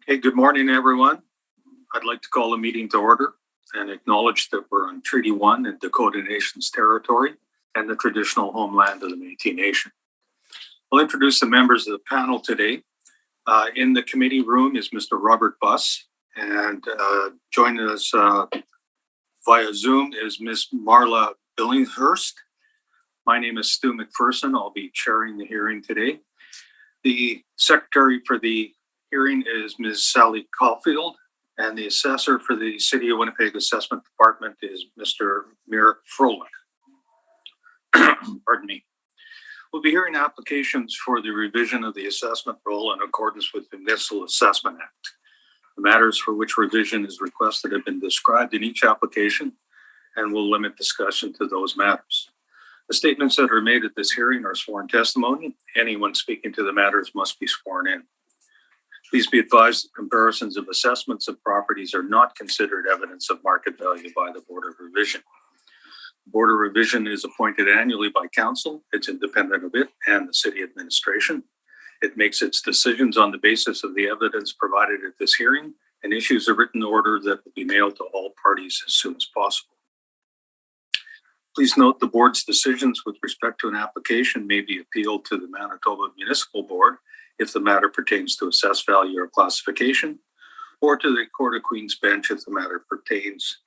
Okay, good morning, everyone. I'd like to call the meeting to order and acknowledge that we're on Treaty 1 in Dakota Nation's territory and the traditional homeland of the Métis Nation. I'll introduce the members of the panel today. In the committee room is Mr. Robert Buss, and joining us via Zoom is Ms. Marla Billinghurst. My name is Stu McPherson. I'll be chairing the hearing today. The secretary for the hearing is Ms. Sally Caulfield, and the assessor for the City of Winnipeg Assessment Department is Mr. Merrick Froelich. Pardon me. We'll be hearing applications for the revision of the assessment roll in accordance with the Municipal Assessment Act. The matters for which revision is requested have been described in each application, and we'll limit discussion to those matters. The statements that are made at this hearing are sworn testimony. Anyone speaking to the matters must be sworn in. Please be advised that comparisons of assessments of properties are not considered evidence of market value by the Board of Revision. The Board of Revision is appointed annually by Council. It's independent of it and the City Administration. It makes its decisions on the basis of the evidence provided at this hearing and issues a written order that will be mailed to all parties as soon as possible. Please note the Board's decisions with respect to an application may be appealed to the Manitoba Municipal Board if the matter pertains to assessed value or classification, or to the Court of Queen's Bench if the matter pertains,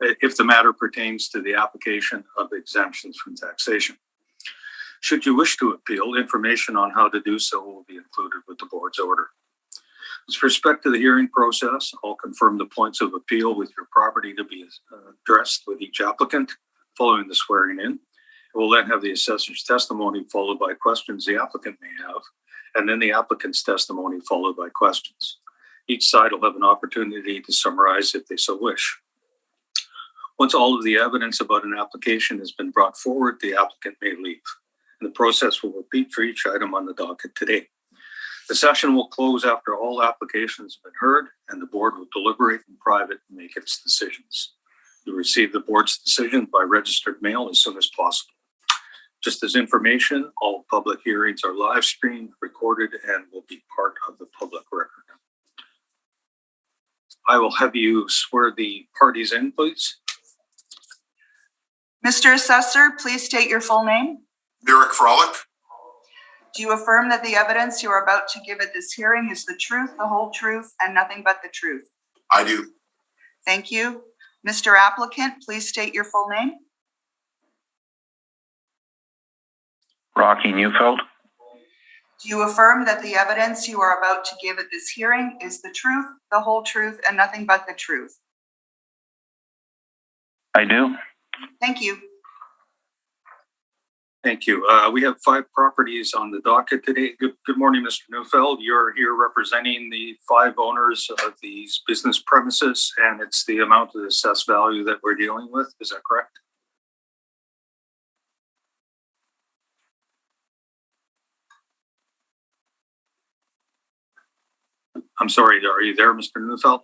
if the matter pertains to the application of exemptions from taxation. Should you wish to appeal, information on how to do so will be included with the Board's order. With respect to the hearing process, I'll confirm the points of appeal with your property to be addressed with each applicant following the swearing in. We'll then have the assessor's testimony followed by questions the applicant may have, and then the applicant's testimony followed by questions. Each side will have an opportunity to summarize if they so wish. Once all of the evidence about an application has been brought forward, the applicant may leave. And the process will repeat for each item on the docket today. The session will close after all applications have been heard, and the Board will deliberate in private and make its decisions. You'll receive the Board's decision by registered mail as soon as possible. Just as information, all public hearings are live streamed, recorded, and will be part of the public record. I will have you swear the parties in, please. Mr. Assessor, please state your full name. Merrick Froelich. Do you affirm that the evidence you are about to give at this hearing is the truth, the whole truth, and nothing but the truth? I do. Thank you. Mr. Applicant, please state your full name. Rocky Neufeld. Do you affirm that the evidence you are about to give at this hearing is the truth, the whole truth, and nothing but the truth? I do. Thank you. Thank you. We have 5 properties on the docket today. Good morning, Mr. Neufeld. You're here representing the 5 owners of these business premises, and it's the amount of assessed value that we're dealing with. Is that correct? I'm sorry, are you there, Mr. Neufeld?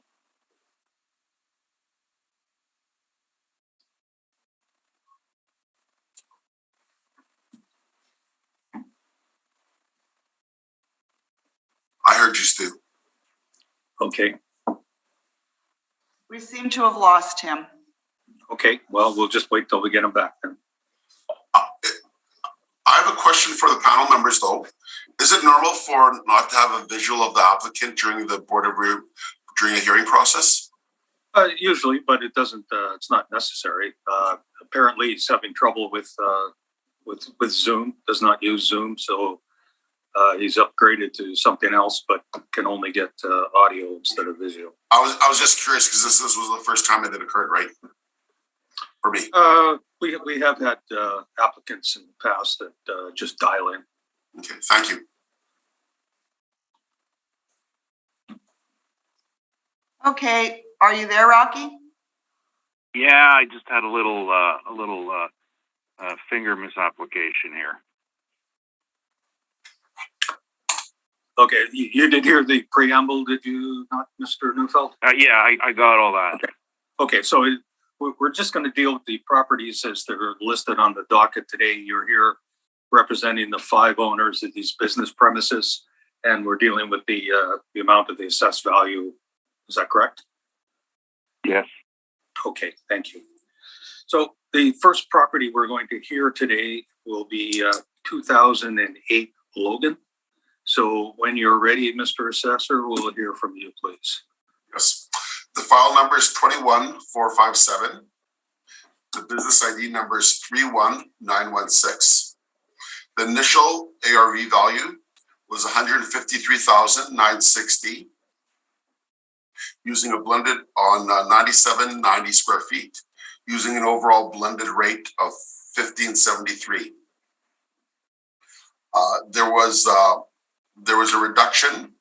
I heard you, Stu. Okay. We seem to have lost him. Okay, well, we'll just wait till we get him back then. I have a question for the panel members, though. Is it normal for not to have a visual of the applicant during the during a hearing process? Usually, but it doesn't. It's not necessary. Apparently, he's having trouble with Zoom. Does not use Zoom, so he's upgraded to something else, but can only get audio instead of visual. I was just curious because this was the first time that it occurred, right? For me. We have had applicants in the past that just dial in. Okay, thank you. Okay, are you there, Rocky? Yeah, I just had a little finger misapplication here. Okay, you did hear the preamble, did you not, Mr. Neufeld? Yeah, I got all that. Okay, so we're just going to deal with the properties as they're listed on the docket today. You're here representing the 5 owners of these business premises, And we're dealing with the amount of the assessed value. Is that correct? Yes. Okay, thank you. So the first property we're going to hear today will be 2008 Logan. So when you're ready, Mr. Assessor, we'll hear from you, please. Yes. The file number is 21457. The business ID number is 31916. The initial ARV value was 153,960, using a blended on 9790 square feet, using an overall blended rate of 1573. There was a reduction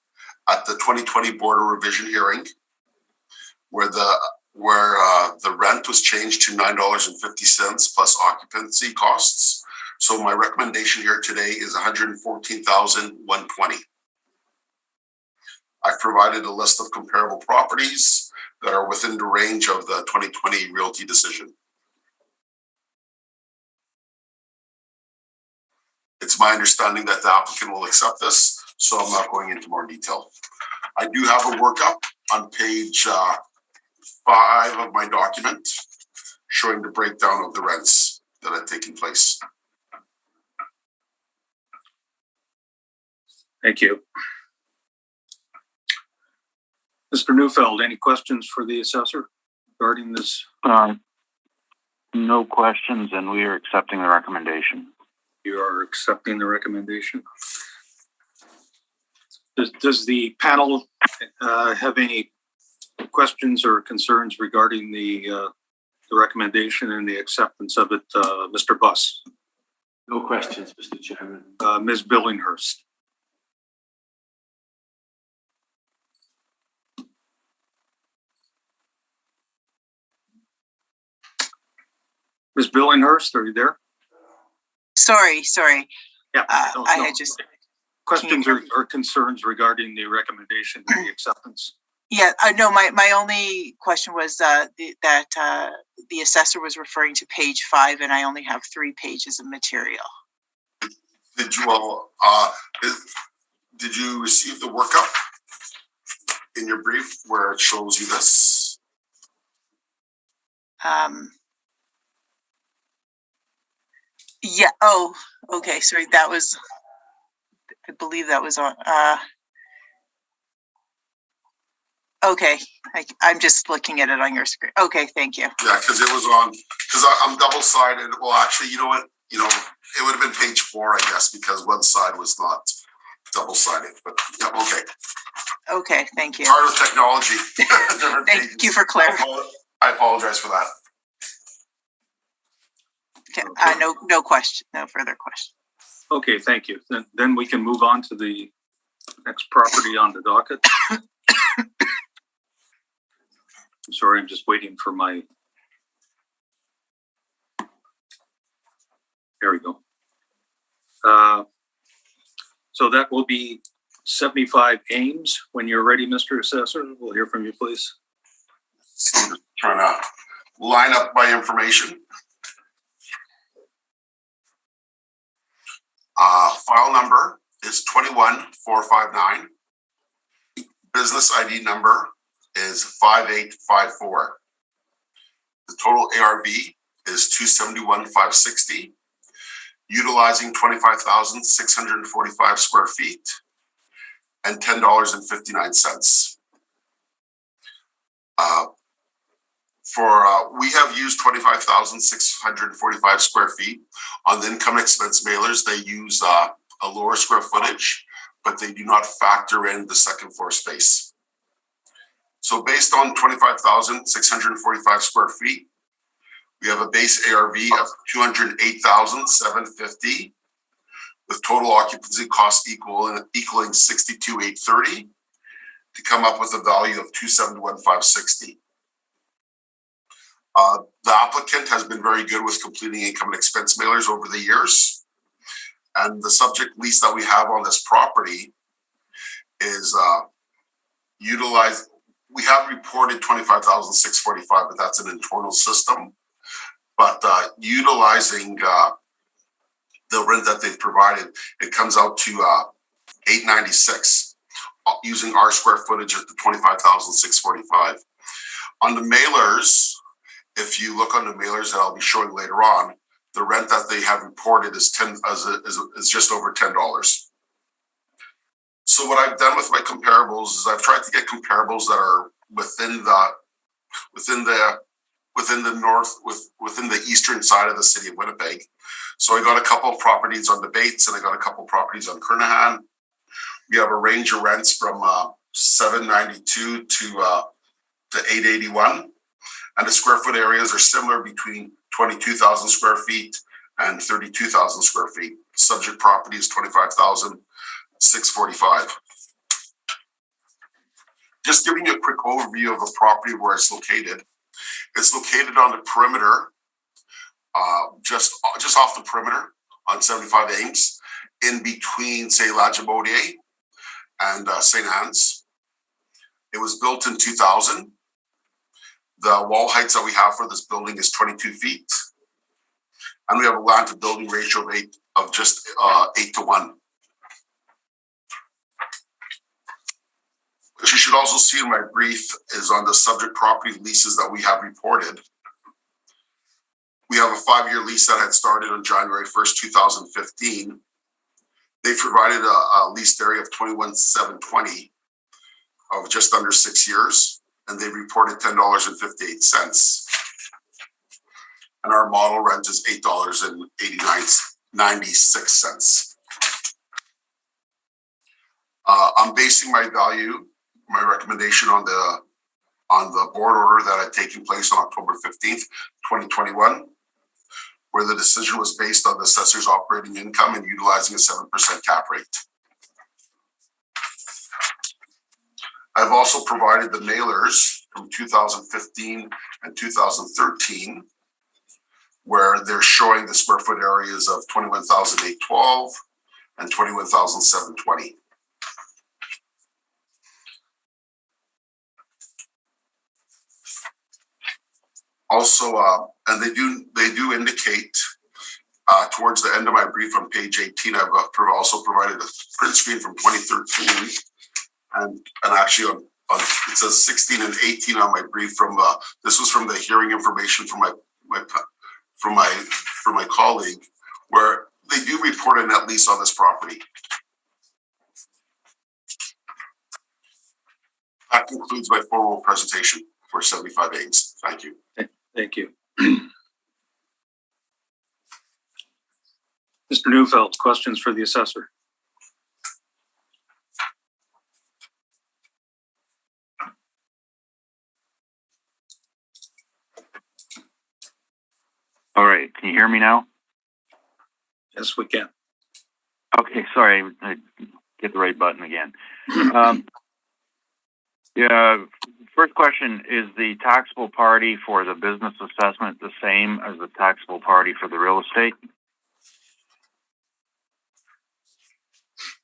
at the 2020 Board of Revision hearing, where the rent was changed to $9.50 plus occupancy costs. So my recommendation here today is $114,120. I've provided a list of comparable properties that are within the range of the 2020 realty decision. It's my understanding that the applicant will accept this, so I'm not going into more detail. I do have a workup on page 5 of my document showing the breakdown of the rents that have taken place. Thank you. Mr. Neufeld, any questions for the assessor regarding this? No questions, and we are accepting the recommendation. You are accepting the recommendation. Does the panel have any questions or concerns regarding the recommendation and the acceptance of it, Mr. Buss? No questions, Mr. Chairman. Ms. Billinghurst? Ms. Billinghurst, are you there? Sorry. Yeah. I had just. Questions or concerns regarding the recommendation and the acceptance? Yeah, no, my only question was that the assessor was referring to page 5 and I only have 3 pages of material. Did you all, did you receive the workup in your brief where it shows you this? Yeah, oh, okay, sorry, that was, I believe that was on, okay, I'm just looking at it on your screen. Okay, thank you. Yeah, because it was on, because I'm double-sided. Well, actually, you know what? You know, it would have been page 4, I guess, because one side was not double-sided. But yeah, okay. Okay, thank you. Part of technology. Thank you for clarifying. I apologize for that. Okay, no question, no further question. Okay, thank you. Then we can move on to the next property on the docket. I'm sorry, I'm just waiting for my. There we go. So that will be 75 Ames. When you're ready, Mr. Assessor, we'll hear from you, please. I'm just trying to line up my information. File number is 21459. Business ID number is 5854. The total ARV is 271,560, utilizing 25,645 square feet and $10.59. We have used 25,645 square feet on the income expense mailers. They use a lower square footage, but they do not factor in the second floor space. So based on 25,645 square feet, we have a base ARV of 208,750 with total occupancy cost equaling 62,830 to come up with a value of 271,560. The applicant has been very good with completing income and expense mailers over the years. And the subject lease that we have on this property is we have reported 25,645, but that's an internal system. But utilizing the rent that they've provided, it comes out to $896, using our square footage at the 25,645. On the mailers, if you look on the mailers that I'll be showing later on, the rent that they have reported is just over $10. So what I've done with my comparables is I've tried to get comparables that are within the eastern side of the city of Winnipeg. So I got a couple of properties on the Bates and I got a couple of properties on Kernahan. We have a range of rents from $792 to $881, and the square foot areas are similar between 22,000 square feet and 32,000 square feet. Subject property is 25,645. Just giving you a quick overview of the property where it's located. It's located on the perimeter, just off the perimeter on 75 Ames, in between, say, La Jabaudier and St. Anne's. It was built in 2000. The wall heights that we have for this building is 22 feet. And we have a land to building ratio of 8 to 1. What you should also see in my brief is on the subject property leases that we have reported. We have a 5-year lease that had started on January 1st, 2015. They provided a leased area of 21,720 of just under 6 years, and they reported $10.58. And our model rent is $8.96. I'm basing my recommendation on the board order that had taken place on October 15th, 2021, where the decision was based on the assessor's operating income and utilizing a 7% cap rate. I've also provided the mailers from 2015 and 2013, where they're showing the square foot areas of 21,812 and 21,720. Also, and they do indicate towards the end of my brief on page 18, I've also provided a print screen from 2013, and actually on it says 16 and 18 on my brief from this was from the hearing information from my colleague, where they do report a net lease on this property. That concludes my formal presentation for 75 Ames. Thank you. Thank you. Mr. Neufeld, questions for the assessor? All right, can you hear me now? Yes, we can. Okay, sorry, I hit the right button again. Yeah, first question, is the taxable party for the business assessment the same as the taxable party for the real estate?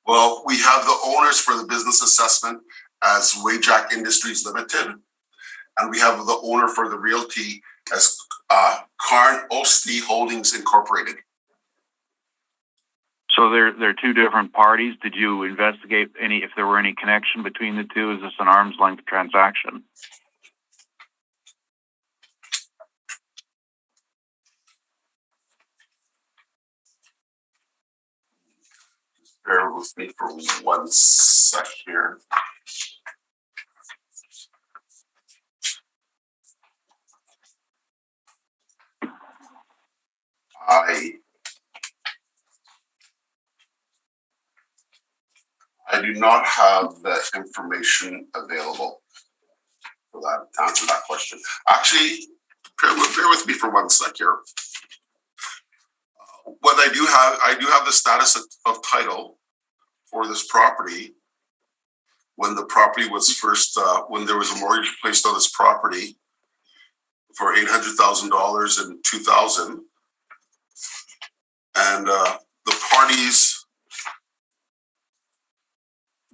Well, we have the owners for the business assessment as Wajack Industries Limited, and we have the owner for the realty as Karn Osti Holdings Incorporated. So they're two different parties. Did you investigate if there were any connection between the two? Is this an arm's length transaction? Bear with me for 1 sec here. I do not have the information available for that to answer that question. Actually, bear with me for 1 sec here. What I do have the status of title for this property. When the property was first, when there was a mortgage placed on this property for $800,000 in 2000, and the parties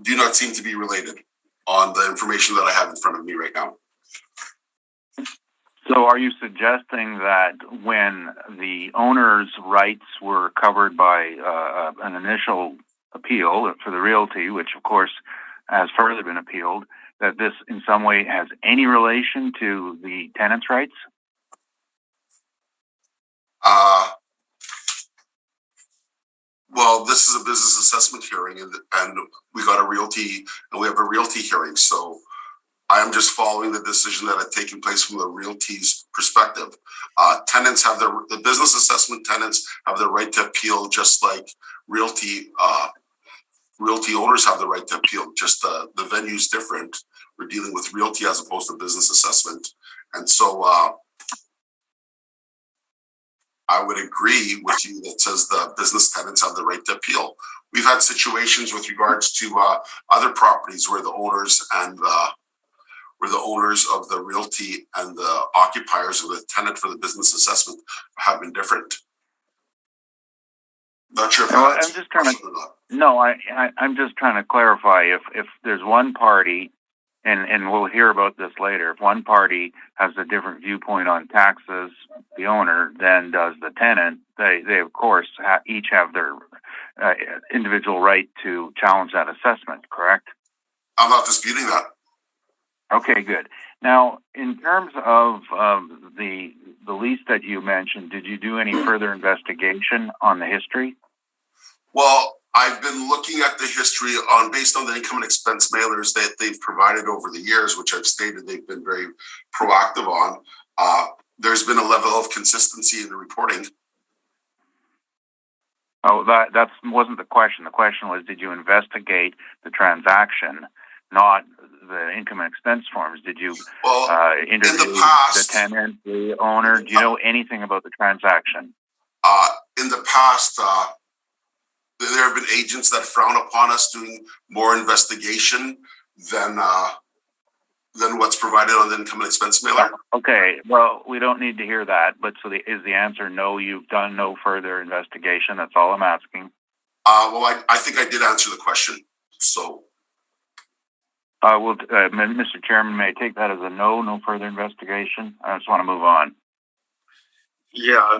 do not seem to be related on the information that I have in front of me right now. So are you suggesting that when the owner's rights were covered by an initial appeal for the realty, which of course has further been appealed, that this in some way has any relation to the tenant's rights? Well, this is a business assessment hearing, and we got a realty, and we have a realty hearing. So I am just following the decision that had taken place from the realty's perspective. Tenants have the business assessment tenants have the right to appeal, just like realty owners have the right to appeal. Just the venue is different. We're dealing with realty as opposed to business assessment, and so I would agree with you that says the business tenants have the right to appeal. We've had situations with regards to other properties where the owners and the owners of the realty and the occupiers of the tenant for the business assessment have been different. Not sure if I'm just trying to. No, I'm just trying to clarify if there's one party, and we'll hear about this later. If one party has a different viewpoint on taxes, the owner, than does the tenant, they of course each have their individual right to challenge that assessment. Correct? I'm not disputing that. Okay, good. Now, in terms of the lease that you mentioned, did you do any further investigation on the history? Well, I've been looking at the history based on the income and expense mailers that they've provided over the years, which I've stated they've been very proactive on. There's been a level of consistency in the reporting. Oh, that wasn't the question. The question was, did you investigate the transaction, not the income and expense forms? Did you interview the tenant, the owner? Do you know anything about the transaction? In the past, there have been agents that frown upon us doing more investigation than what's provided on the income and expense mailer. Okay, well, we don't need to hear that, but is the answer no, you've done no further investigation? That's all I'm asking. Well, I think I did answer the question, so. Mr. Chairman, may I take that as a no further investigation? I just want to move on. Yeah,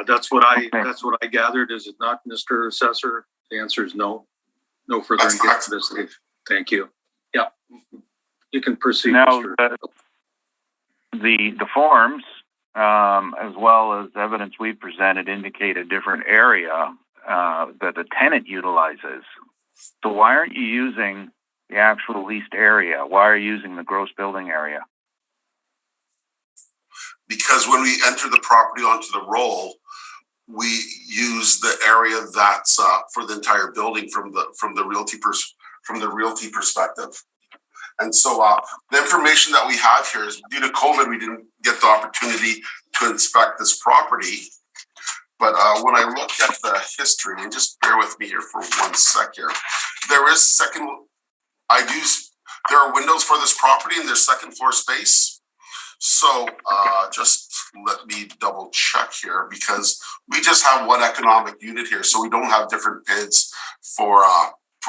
that's what I gathered. Is it not, Mr. Assessor? The answer is no. No further investigation. Thank you. Yeah, you can proceed. Now, the forms, as well as evidence we presented, indicate a different area that the tenant utilizes. So why aren't you using the actual leased area? Why are you using the gross building area? Because when we enter the property onto the roll, we use the area that's for the entire building from the realty perspective. And so the information that we have here is, due to COVID, we didn't get the opportunity to inspect this property. But when I look at the history, and just bear with me here for 1 sec here, there are windows for this property and there's second floor space. So just let me double check here, because we just have one economic unit here. So we don't have different bids for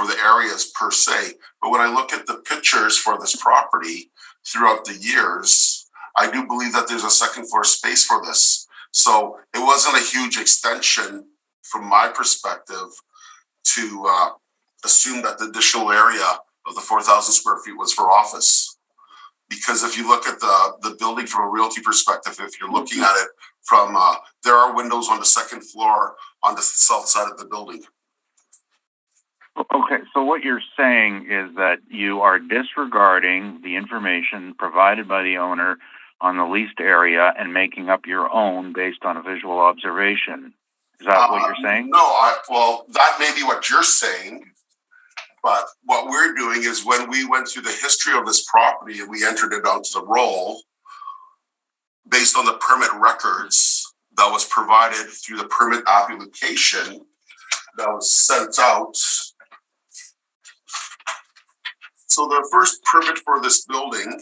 the areas per se. But when I look at the pictures for this property throughout the years, I do believe that there's a second floor space for this. So it wasn't a huge extension from my perspective to assume that the additional area of the 4,000 square feet was for office. Because if you look at the building from a realty perspective, if you're looking at it from, there are windows on the second floor on the south side of the building. Okay, so what you're saying is that you are disregarding the information provided by the owner on the leased area and making up your own based on a visual observation. Is that what you're saying? No, well, that may be what you're saying. But what we're doing is, when we went through the history of this property and we entered it onto the roll, based on the permit records that was provided through the permit application that was sent out. So the first permit for this building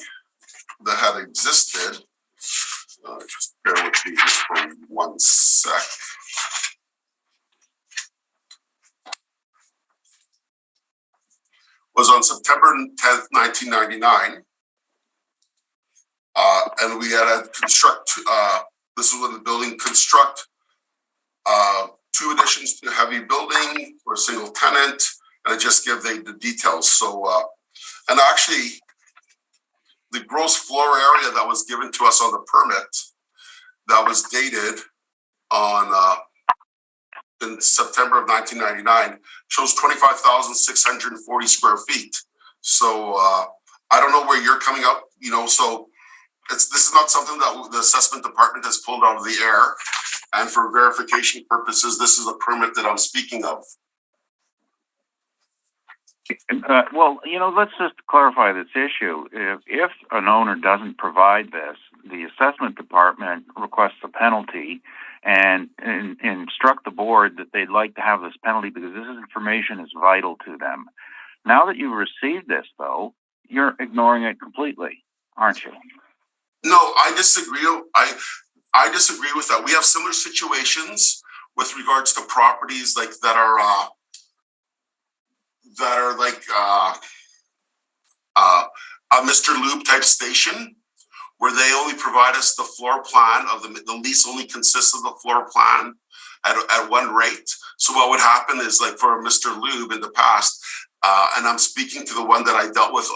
that had existed, just bear with me just for 1 sec. Was on September 10th, 1999. And we had to construct, this is when the building 2 additions to heavy building for a single tenant, and I just give the details. So, and actually, the gross floor area that was given to us on the permit that was dated on in September of 1999 shows 25,640 square feet. So I don't know where you're coming out, you know, so this is not something that the assessment department has pulled out of the air. And for verification purposes, this is a permit that I'm speaking of. Well, you know, let's just clarify this issue. If an owner doesn't provide this, the assessment department requests a penalty and instruct the board that they'd like to have this penalty because this information is vital to them. Now that you've received this, though, you're ignoring it completely, aren't you? No, I disagree. I disagree with that. We have similar situations with regards to properties like that are like a Mr. Lube type station, where they only provide us the floor plan of the lease only consists of the floor plan at one rate. So what would happen is, like for Mr. Lube in the past, and I'm speaking to the one that I dealt with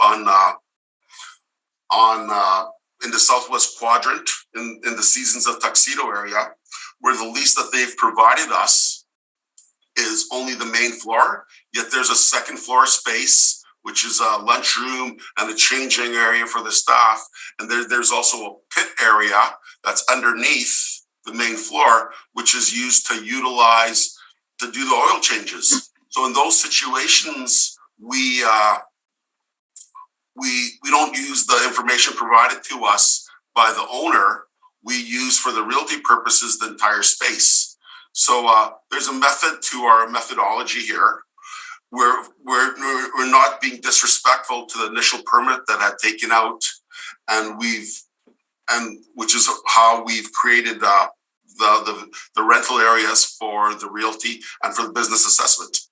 in the southwest quadrant in the Seasons of Tuxedo area, where the lease that they've provided us is only the main floor, yet there's a second floor space, which is a lunchroom and a changing area for the staff. And there's also a pit area that's underneath the main floor, which is used to utilize to do the oil changes. So in those situations, we don't use the information provided to us by the owner. We use for the realty purposes the entire space. So there's a method to our methodology here. We're not being disrespectful to the initial permit that had taken out, and which is how we've created the rental areas for the realty and for the business assessment.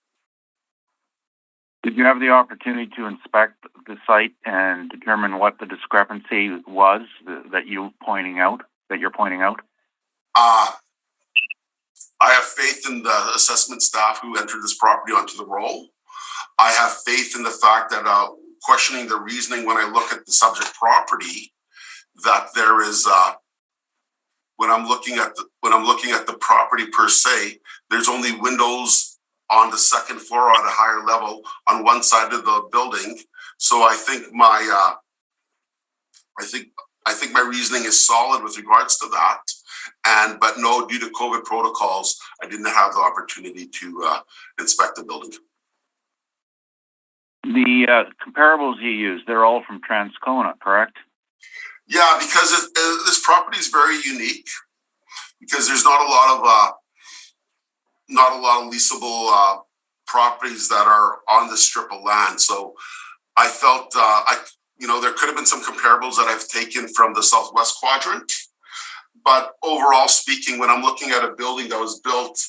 Did you have the opportunity to inspect the site and determine what the discrepancy was that you're pointing out? I have faith in the assessment staff who entered this property onto the roll. I have faith in the fact that questioning the reasoning when I look at the subject property, that there is when I'm looking at the property per se, there's only windows on the second floor at a higher level on one side of the building. So I think my reasoning is solid with regards to that. But no, due to COVID protocols, I didn't have the opportunity to inspect the building. The comparables you use, they're all from Transcona, correct? Yeah, because this property is very unique, because there's not a lot of leasable properties that are on this strip of land. So I felt there could have been some comparables that I've taken from the southwest quadrant. But overall speaking, when I'm looking at a building that was built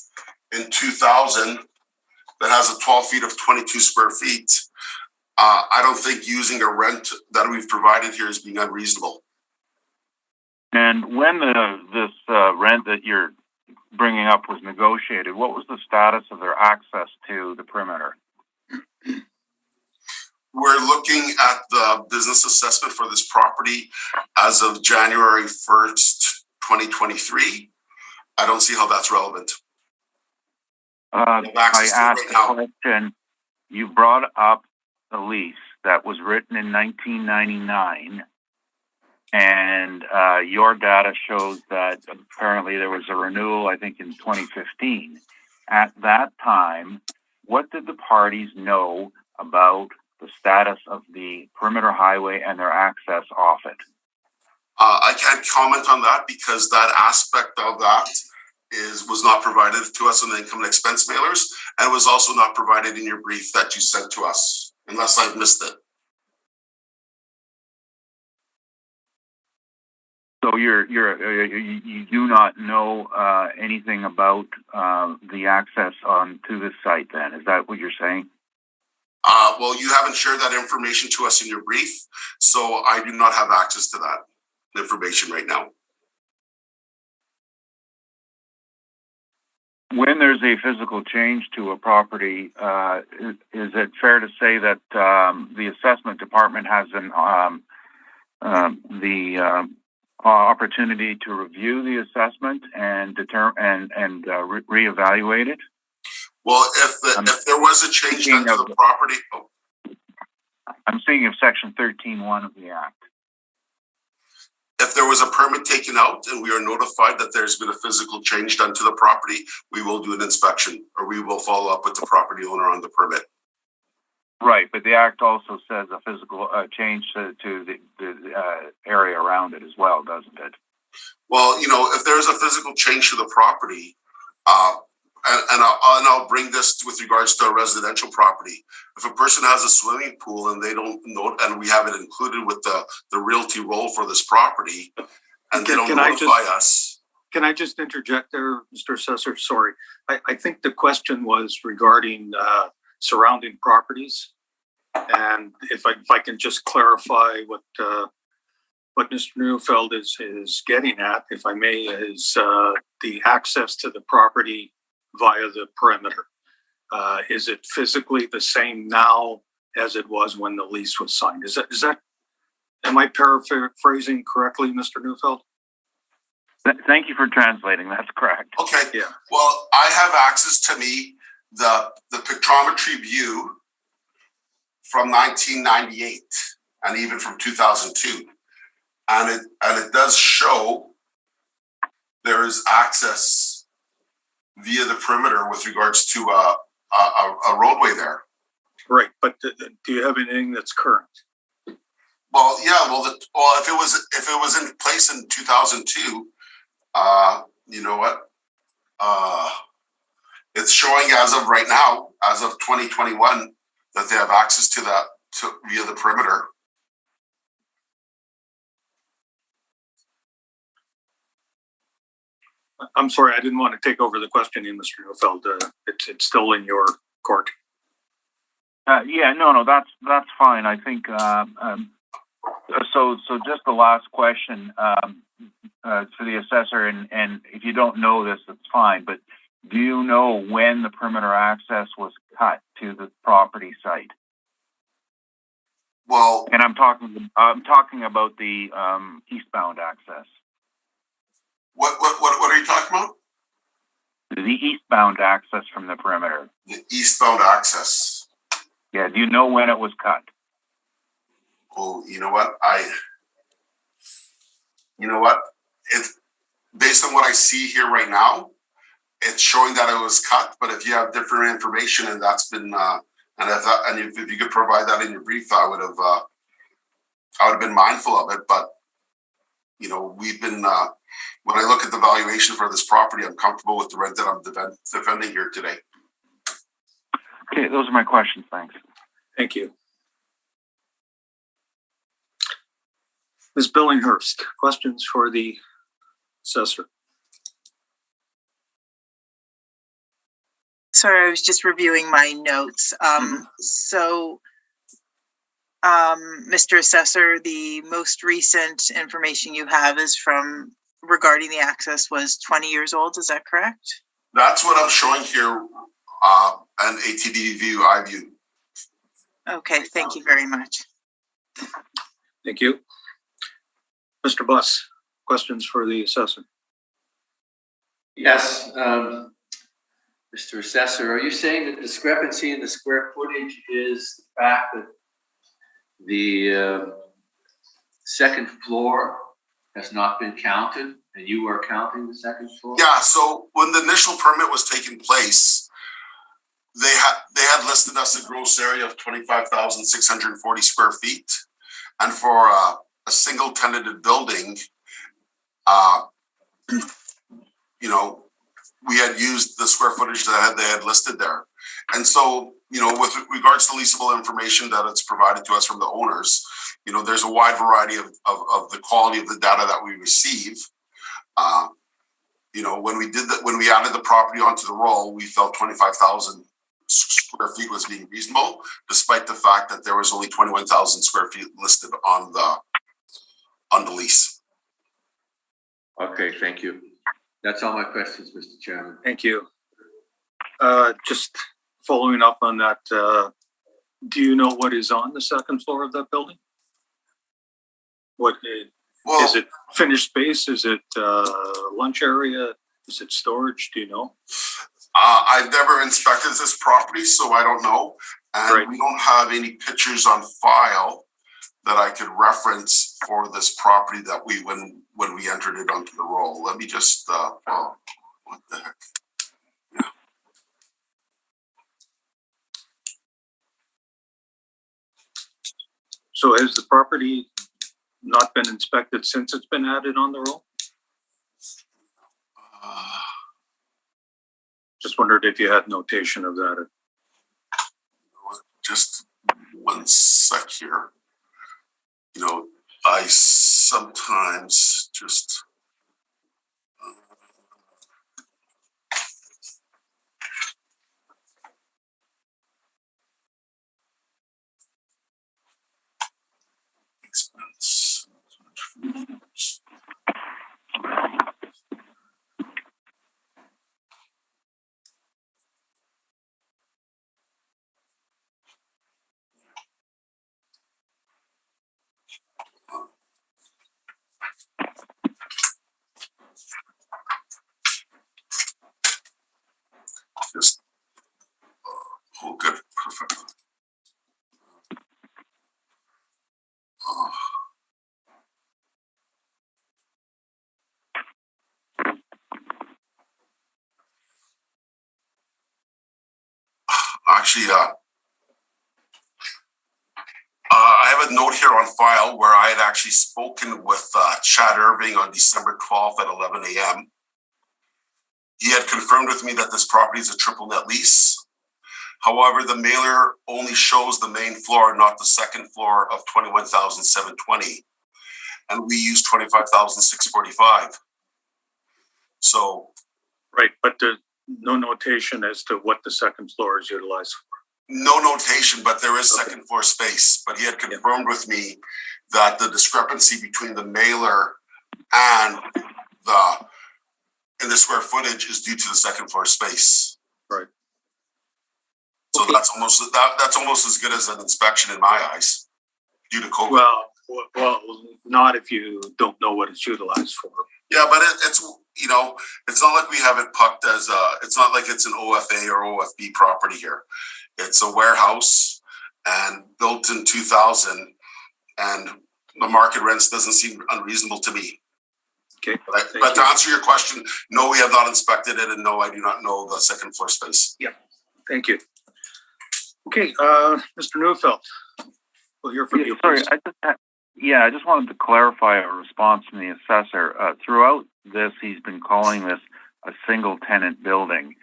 in 2000 that has a 12 feet of 22 square feet, I don't think using a rent that we've provided here is being unreasonable. And when this rent that you're bringing up was negotiated, what was the status of their access to the perimeter? We're looking at the business assessment for this property as of January 1st, 2023. I don't see how that's relevant. I asked the question, you brought up a lease that was written in 1999, and your data shows that apparently there was a renewal, I think, in 2015. At that time, what did the parties know about the status of the perimeter highway and their access off it? I can't comment on that because that aspect of that was not provided to us in the income and expense mailers, and it was also not provided in your brief that you sent to us, unless I've missed it. So you do not know anything about the access to this site then? Is that what you're saying? Well, you haven't shared that information to us in your brief, so I do not have access to that information right now. when there's a physical change to a property, is it fair to say that the assessment department has the opportunity to review the assessment and determine and reevaluate it? Well, if there was a change done to the property, I'm speaking of Section 13(1) of the Act. if there was a permit taken out and we are notified that there's been a physical change done to the property, we will do an inspection, or we will follow up with the property owner on the permit. Right, but the Act also says a physical change to the area around it as well, doesn't it? Well, if there's a physical change to the property, and I'll bring this with regards to a residential property. If a person has a swimming pool and they don't know, and we have it included with the realty role for this property, and they don't notify us. Can I just interject there, Mr. Assessor? Sorry. I think the question was regarding surrounding properties. And if I can just clarify what Mr. Neufeld is getting at, if I may, is the access to the property via the perimeter. Is it physically the same now as it was when the lease was signed? Is that am I paraphrasing correctly, Mr. Neufeld? Thank you for translating. That's correct. Okay. Yeah. Well, I have access to the pictometry view from 1998 and even from 2002, and it does show there is access via the perimeter with regards to a roadway there. Right, but do you have anything that's current? Well, yeah. Well, if it was in place in 2002, you know what? It's showing as of right now, as of 2021, that they have access to that via the perimeter. I'm sorry, I didn't want to take over the questioning, Mr. Neufeld. It's still in your court. No, that's fine. I think so. Just the last question for the assessor, and if you don't know this, it's fine. But do you know when the perimeter access was cut to the property site? Well, and I'm talking about the eastbound access. What are you talking about? The eastbound access from the perimeter. The eastbound access. Yeah. Do you know when it was cut? Oh, you know what? It's based on what I see here right now. It's showing that it was cut, but if you have different information and that's been if you could provide that in your brief, I would have been mindful of it. But we've been when I look at the valuation for this property, I'm comfortable with the rent that I'm defending here today. Okay, those are my questions. Thanks. Thank you. Ms. Billinghurst, questions for the assessor? Sorry, I was just reviewing my notes. Mr. Assessor, the most recent information you have is regarding the access was 20 years old. Is that correct? That's what I'm showing here, an ATD view I view. Okay, thank you very much. Thank you. Mr. Buss, questions for the assessor? Yes, Mr. Assessor, are you saying that discrepancy in the square footage is the fact that the second floor has not been counted and you are counting the second floor? Yeah, so when the initial permit was taking place, they had listed us a gross area of 25,640 square feet. And for a single tenanted building, we had used the square footage that they had listed there. And so, with regards to leasable information that it's provided to us from the owners, there's a wide variety of the quality of the data that we receive. When we added the property onto the roll, we felt 25,000 square feet was being reasonable, despite the fact that there was only 21,000 square feet listed on the lease. Okay, thank you. That's all my questions, Mr. Chairman. Thank you. Just following up on that, do you know what is on the second floor of that building? What Well, is it? Finished space? Is it lunch area? Is it storage? Do you know? I've never inspected this property, so I don't know. And Right. we don't have any pictures on file that I could reference for this property that when we entered it onto the roll. Let me just, oh, what the heck? Yeah. So has the property not been inspected since it's been added on the roll? Just wondered if you had notation of that. Just one sec here. You know, I sometimes just expense. Just oh, good, perfect. Actually, I have a note here on file where I had actually spoken with Chad Irving on December 12th at 11 a.m. He had confirmed with me that this property is a triple net lease. However, the mailer only shows the main floor, not the second floor of 21,720, and we use 25,645. So, Right, but there's no notation as to what the second floor is utilized for. no notation, but there is second floor space. But he had confirmed with me that the discrepancy between the mailer and the square footage is due to the second floor space. Right. So that's almost as good as an inspection in my eyes, due to COVID. Well, not if you don't know what it's utilized for. Yeah, but it's you know, it's not like we have it pucked as it's not like it's an OFA or OFB property here. It's a warehouse and built in 2000, and the market rents doesn't seem unreasonable to me. Okay. But to answer your question, no, we have not inspected it, and no, I do not know the second floor space. Yeah, thank you. Okay, Mr. Neufeld, we'll hear from you. Sorry, Please. I just wanted to clarify a response from the assessor. Throughout this, he's been calling this a single tenant building.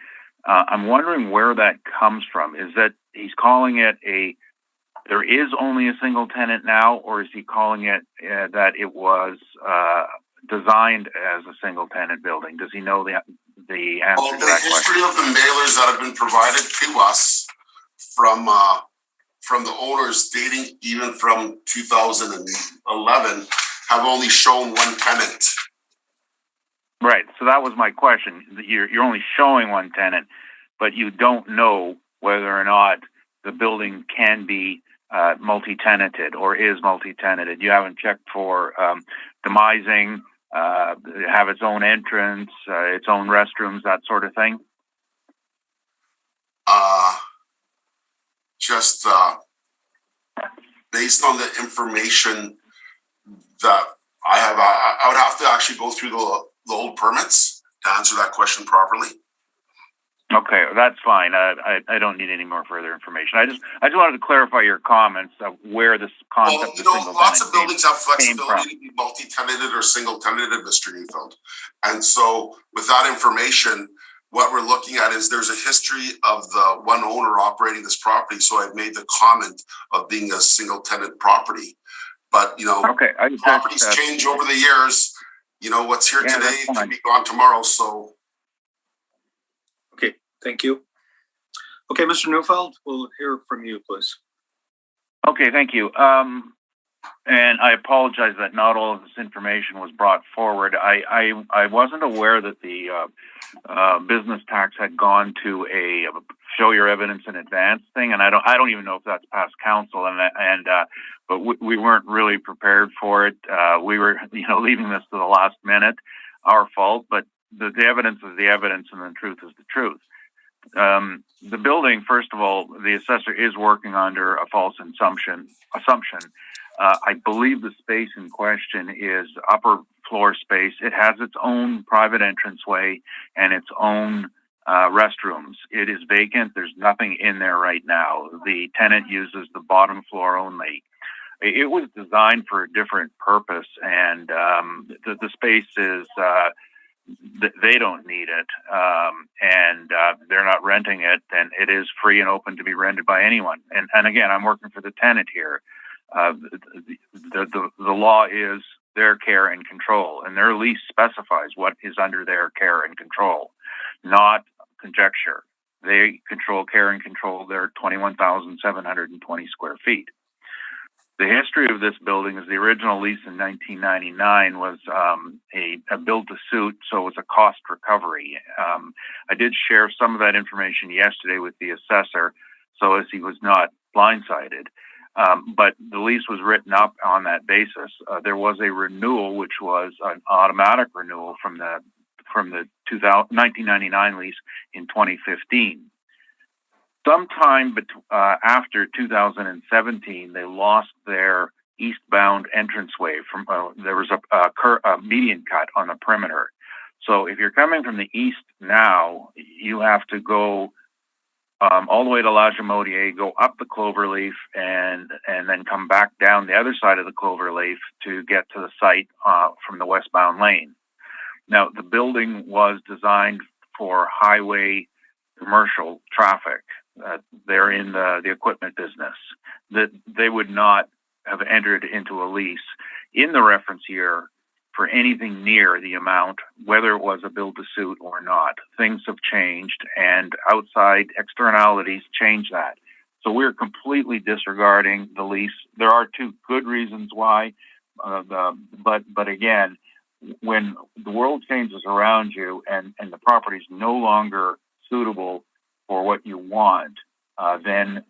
I'm wondering where that comes from. Is that he's calling it there is only a single tenant now, or is he calling it that it was designed as a single tenant building? Does he know the answer Well, to the that history question? of the mailers that have been provided to us from the owners dating even from 2011 have only shown one tenant. Right. So that was my question. You're only showing one tenant, but you don't know whether or not the building can be multi-tenanted or is multi-tenanted. You haven't checked for demising, have its own entrance, its own restrooms, that sort of thing. Just based on the information that I have, I would have to actually go through the old permits to answer that question properly. Okay, that's fine. I don't need any more further information. I just wanted to clarify your comments of where this concept. Well, you know, lots of buildings have flexibility to be multi-tenanted or single-tenanted, Mr. Neufeld. And so with that information, what we're looking at is there's a history of the one owner operating this property. So I've made the comment of being a single-tenant property. But, you know, okay, properties change over the years. You know, what's here today can be gone tomorrow. So. Okay, thank you. Okay, Mr. Neufeld, we'll hear from you, please. Okay, thank you. And I apologize that not all of this information was brought forward. I wasn't aware that the business tax had gone to a show your evidence in advance thing, and I don't even know if that's past council. But we weren't really prepared for it. We were leaving this to the last minute. Our fault. But the evidence is the evidence, and the truth is the truth. The building, first of all, the assessor is working under a false assumption. I believe the space in question is upper floor space. It has its own private entranceway and its own restrooms. It is vacant. There's nothing in there right now. The tenant uses the bottom floor only. It was designed for a different purpose, and the space is, they don't need it, and they're not renting it, and it is free and open to be rented by anyone. And again, I'm working for the tenant here. The law is their care and control, and their lease specifies what is under their care and control, not conjecture. They control care and control their 21,720 square feet. The history of this building is the original lease in 1999 was a build-to-suit, so it was a cost recovery. I did share some of that information yesterday with the assessor, so as he was not blindsided. But the lease was written up on that basis. There was a renewal, which was an automatic renewal from the 1999 lease in 2015. Sometime after 2017, they lost their eastbound entranceway. There was a median cut on the perimeter. So if you're coming from the east now, you have to go all the way to La Jamodier, go up the Cloverleaf, and then come back down the other side of the Cloverleaf to get to the site from the westbound lane. Now, the building was designed for highway commercial traffic. They're in the equipment business. That they would not have entered into a lease in the reference year for anything near the amount, whether it was a build-to-suit or not. Things have changed, and outside externalities change that. So we're completely disregarding the lease. There are two good reasons why, but again, when the world changes around you and the property is no longer suitable for what you want, then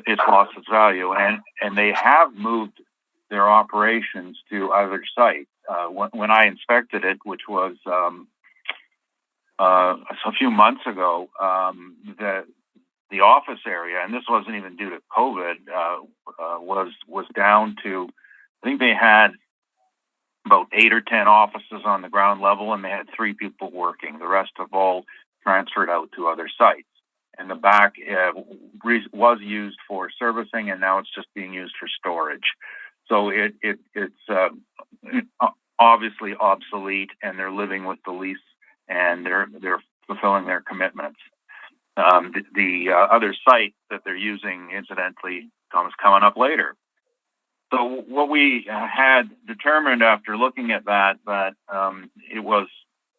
it's lost its value. And they have moved their operations to other sites. When I inspected it, which was a few months ago, the office area, and this wasn't even due to COVID, was down to, I think they had about 8 or 10 offices on the ground level, and they had 3 people working. The rest of all transferred out to other sites. And the back was used for servicing, and now it's just being used for storage. So it's obviously obsolete, and they're living with the lease, and they're fulfilling their commitments. The other site that they're using, incidentally, is coming up later. So what we had determined after looking at that it was,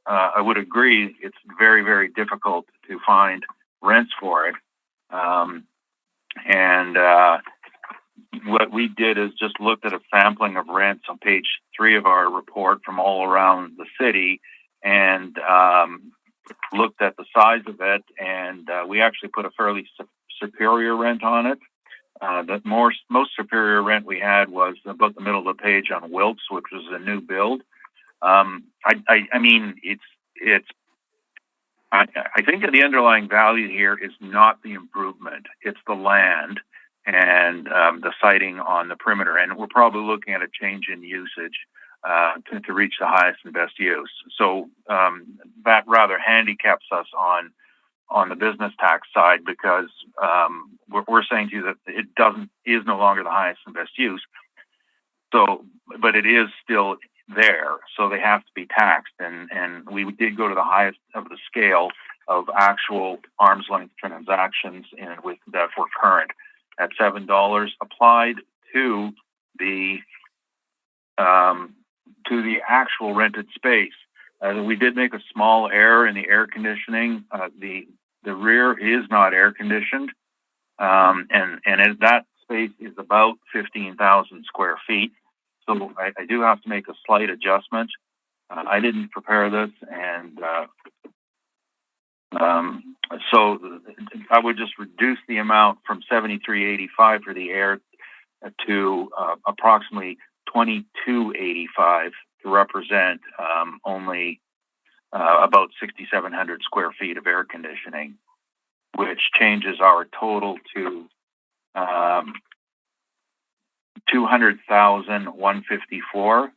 I would agree, it's very, very difficult to find rents for it. What we did is just looked at a sampling of rents on page 3 of our report from all around the city, and looked at the size of it, and we actually put a fairly superior rent on it. The most superior rent we had was about the middle of the page on Wilkes, which was a new build. I mean, I think that the underlying value here is not the improvement; it's the land and the siting on the perimeter, and we're probably looking at a change in usage to reach the highest and best use. So that rather handicaps us on the business tax side, because we're saying to you that it is no longer the highest and best use. So, but it is still there, so they have to be taxed. And we did go to the highest of the scale of actual arm's length transactions, and with that were current at $7 applied to the actual rented space. We did make a small error in the air conditioning. The rear is not air conditioned, and that space is about 15,000 square feet. So I do have to make a slight adjustment. I didn't prepare this, and so I would just reduce the amount from 73.85 for the air to approximately 22.85 to represent only about 6,700 square feet of air conditioning, which changes our total to 200,154.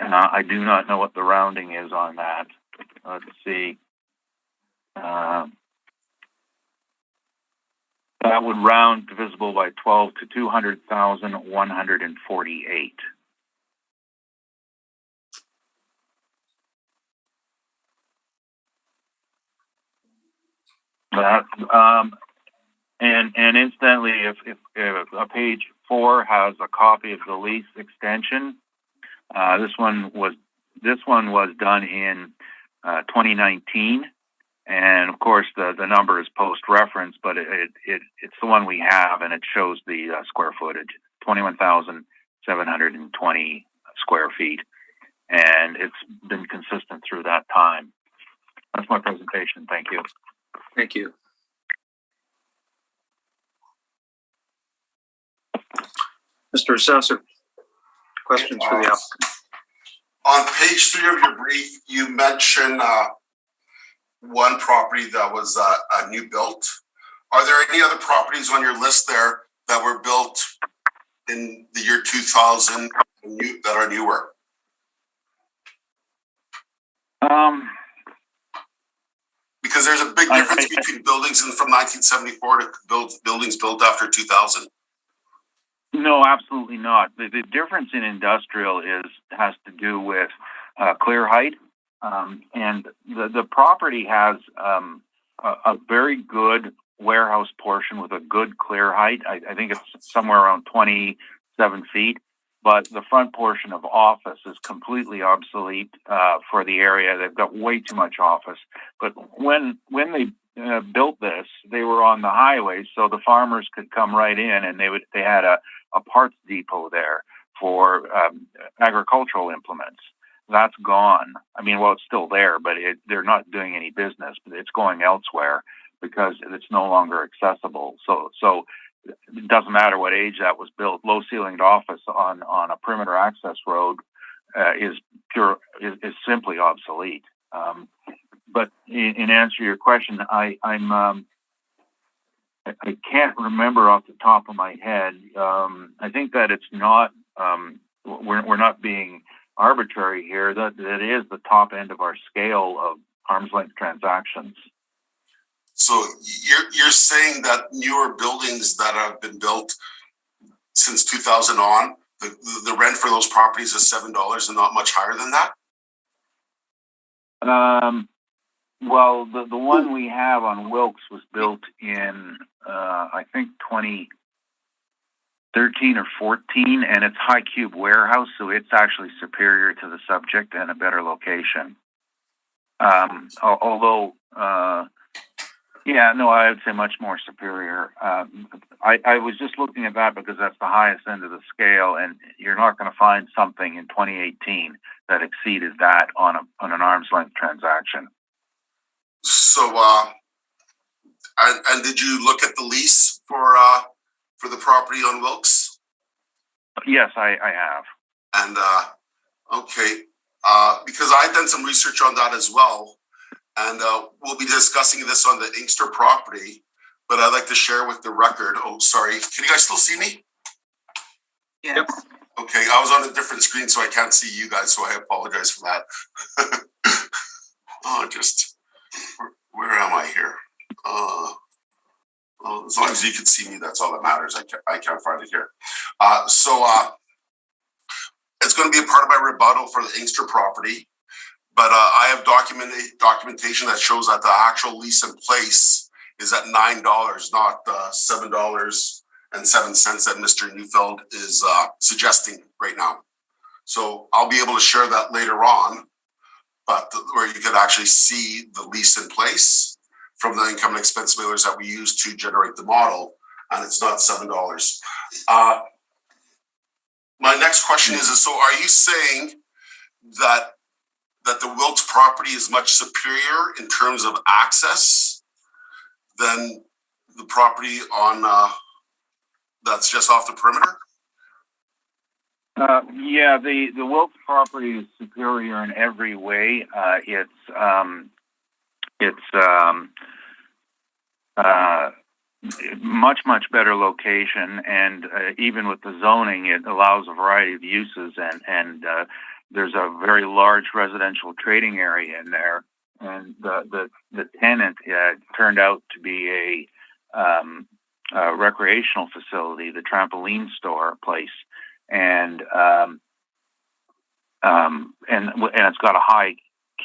And I do not know what the rounding is on that. Let's see. That would round divisible by 12 to 200,148. And incidentally, if page 4 has a copy of the lease extension, this one was done in 2019, and of course the number is post reference, but it's the one we have, and it shows the square footage, 21,720 square feet, and it's been consistent through that time. That's my presentation. Thank you. Thank you. Mr. Assessor, questions for the applicant? On page 3 of your brief, you mention one property that was a new built. Are there any other properties on your list there that were built in the year 2000 that are newer? Because there's a big difference between buildings from 1974 to buildings built after 2000. No, absolutely not. The difference in industrial has to do with clear height, and the property has a very good warehouse portion with a good clear height. I think it's somewhere around 27 feet, but the front portion of office is completely obsolete for the area. They've got way too much office. But when they built this, they were on the highway, so the farmers could come right in, and they had a parts depot there for agricultural implements. That's gone. I mean, well, it's still there, but they're not doing any business. But it's going elsewhere because it's no longer accessible. So it doesn't matter what age that was built. Low ceilinged office on a perimeter access road is simply obsolete. But in answer to your question, I can't remember off the top of my head. I think that it's not. We're not being arbitrary here. That is the top end of our scale of arm's length transactions. So you're saying that newer buildings that have been built since 2000 on, the rent for those properties is $7 and not much higher than that? Well, the one we have on Wilkes was built in, I think 2013 or 14, and it's high cube warehouse, so it's actually superior to the subject and a better location. Although, I would say much more superior. I was just looking at that because that's the highest end of the scale, and you're not going to find something in 2018 that exceeded that on an arm's length transaction. So, and did you look at the lease for the property on Wilkes? Yes, I have. And okay, because I've done some research on that as well, and we'll be discussing this on the Inkster property. But I'd like to share with the record. Oh, sorry. Can you guys still see me? Yes. Yep. Okay, I was on a different screen, so I can't see you guys. So I apologize for that. Where am I here? Well, as long as you can see me, that's all that matters. I can't find it here. So it's going to be a part of my rebuttal for the Inkster property, but I have documentation that shows that the actual lease in place is at $9, not $7.07 that Mr. Neufeld is suggesting right now. So I'll be able to share that later on, but where you can actually see the lease in place from the income and expense mailers that we use to generate the model. and it's not $7. My next question is so are you saying that the Wilkes property is much superior in terms of access than the property on that's just off the perimeter? Yeah, the Wilkes property is superior in every way. It's much better location, and even with the zoning, it allows a variety of uses, and there's a very large residential trading area in there, and the tenant turned out to be a recreational facility, the trampoline store place, and it's got a high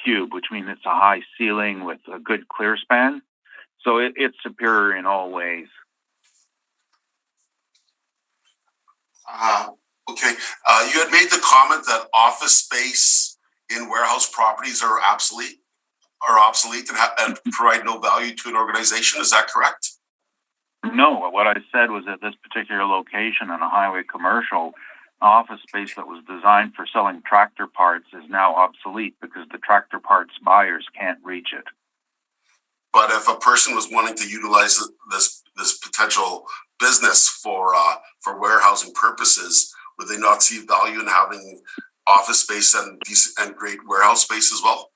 cube, which means it's a high ceiling with a good clear span. So it's superior in all ways. Okay. You had made the comment that office space in warehouse properties are obsolete and provide no value to an organization. Is that correct? No, what I said was that this particular location on a highway commercial office space that was designed for selling tractor parts is now obsolete because the tractor parts buyers can't reach it. But if a person was wanting to utilize this potential business for warehousing purposes, would they not see value in having office space and decent and great warehouse space as well?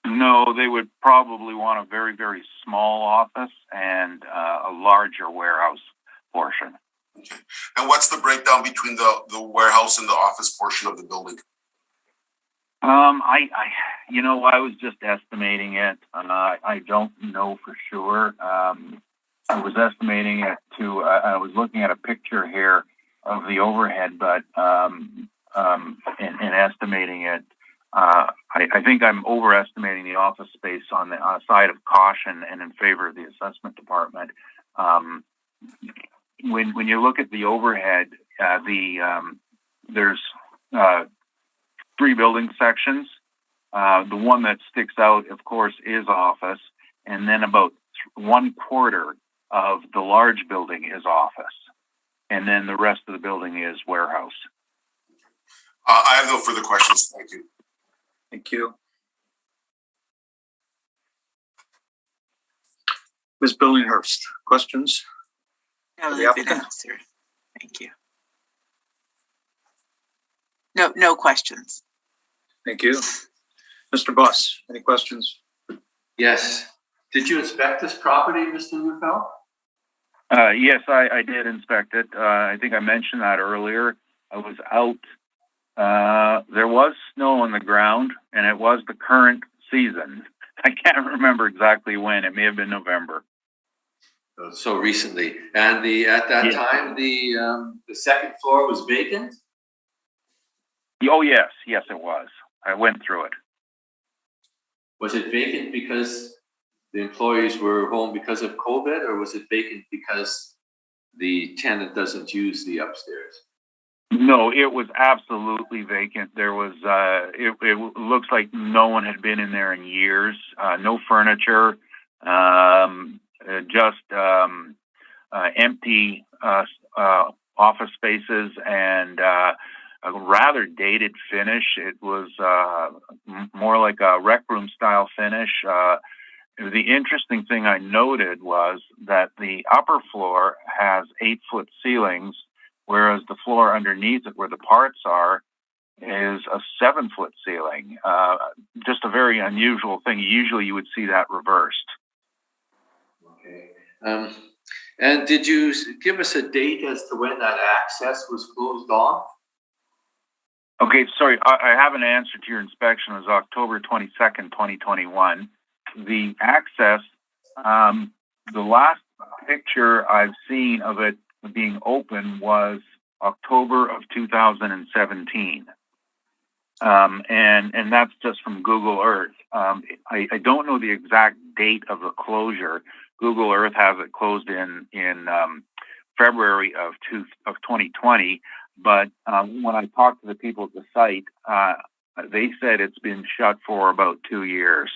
No, they would probably want a very, very small office and a larger warehouse portion. Okay. And what's the breakdown between the warehouse and the office portion of the building? I was just estimating it. I don't know for sure. I was estimating it to. I was looking at a picture here of the overhead, but in estimating it, I think I'm overestimating the office space on the side of caution and in favor of the assessment department. When you look at the overhead, there's 3 building sections. The one that sticks out, of course, is office, and then about 1/4 of the large building is office, and then the rest of the building is warehouse. I have no further questions. Thank you. Thank you. Ms. Billinghurst, questions? No, The they've been applicant? answered. Thank you. No questions. Thank you. Mr. Buss, any questions? Yes. Did you inspect this property, Mr. Ruffel? Yes, I did inspect it. I think I mentioned that earlier. I was out. There was snow on the ground, and it was the current season. I can't remember exactly when. It may have been November. So recently. And at that time, the second floor was vacant? Oh, yes, it was. I went through it. Was it vacant because the employees were home because of COVID, or was it vacant because the tenant doesn't use the upstairs? No, it was absolutely vacant. There was, it looks like no one had been in there in years. No furniture, just empty office spaces and a rather dated finish. It was more like a rec room style finish. The interesting thing I noted was that the upper floor has 8-foot ceilings, whereas the floor underneath it, where the parts are, is a 7-foot ceiling. Just a very unusual thing. Usually you would see that reversed. Okay. And did you give us a date as to when that access was closed off? Okay, sorry, I have an answer to your inspection. It was October 22nd, 2021. The access, the last picture I've seen of it being open was October of 2017. And that's just from Google Earth. I don't know the exact date of the closure. Google Earth has it closed in February of 2020. But when I talked to the people at the site, they said it's been shut for about 2 years,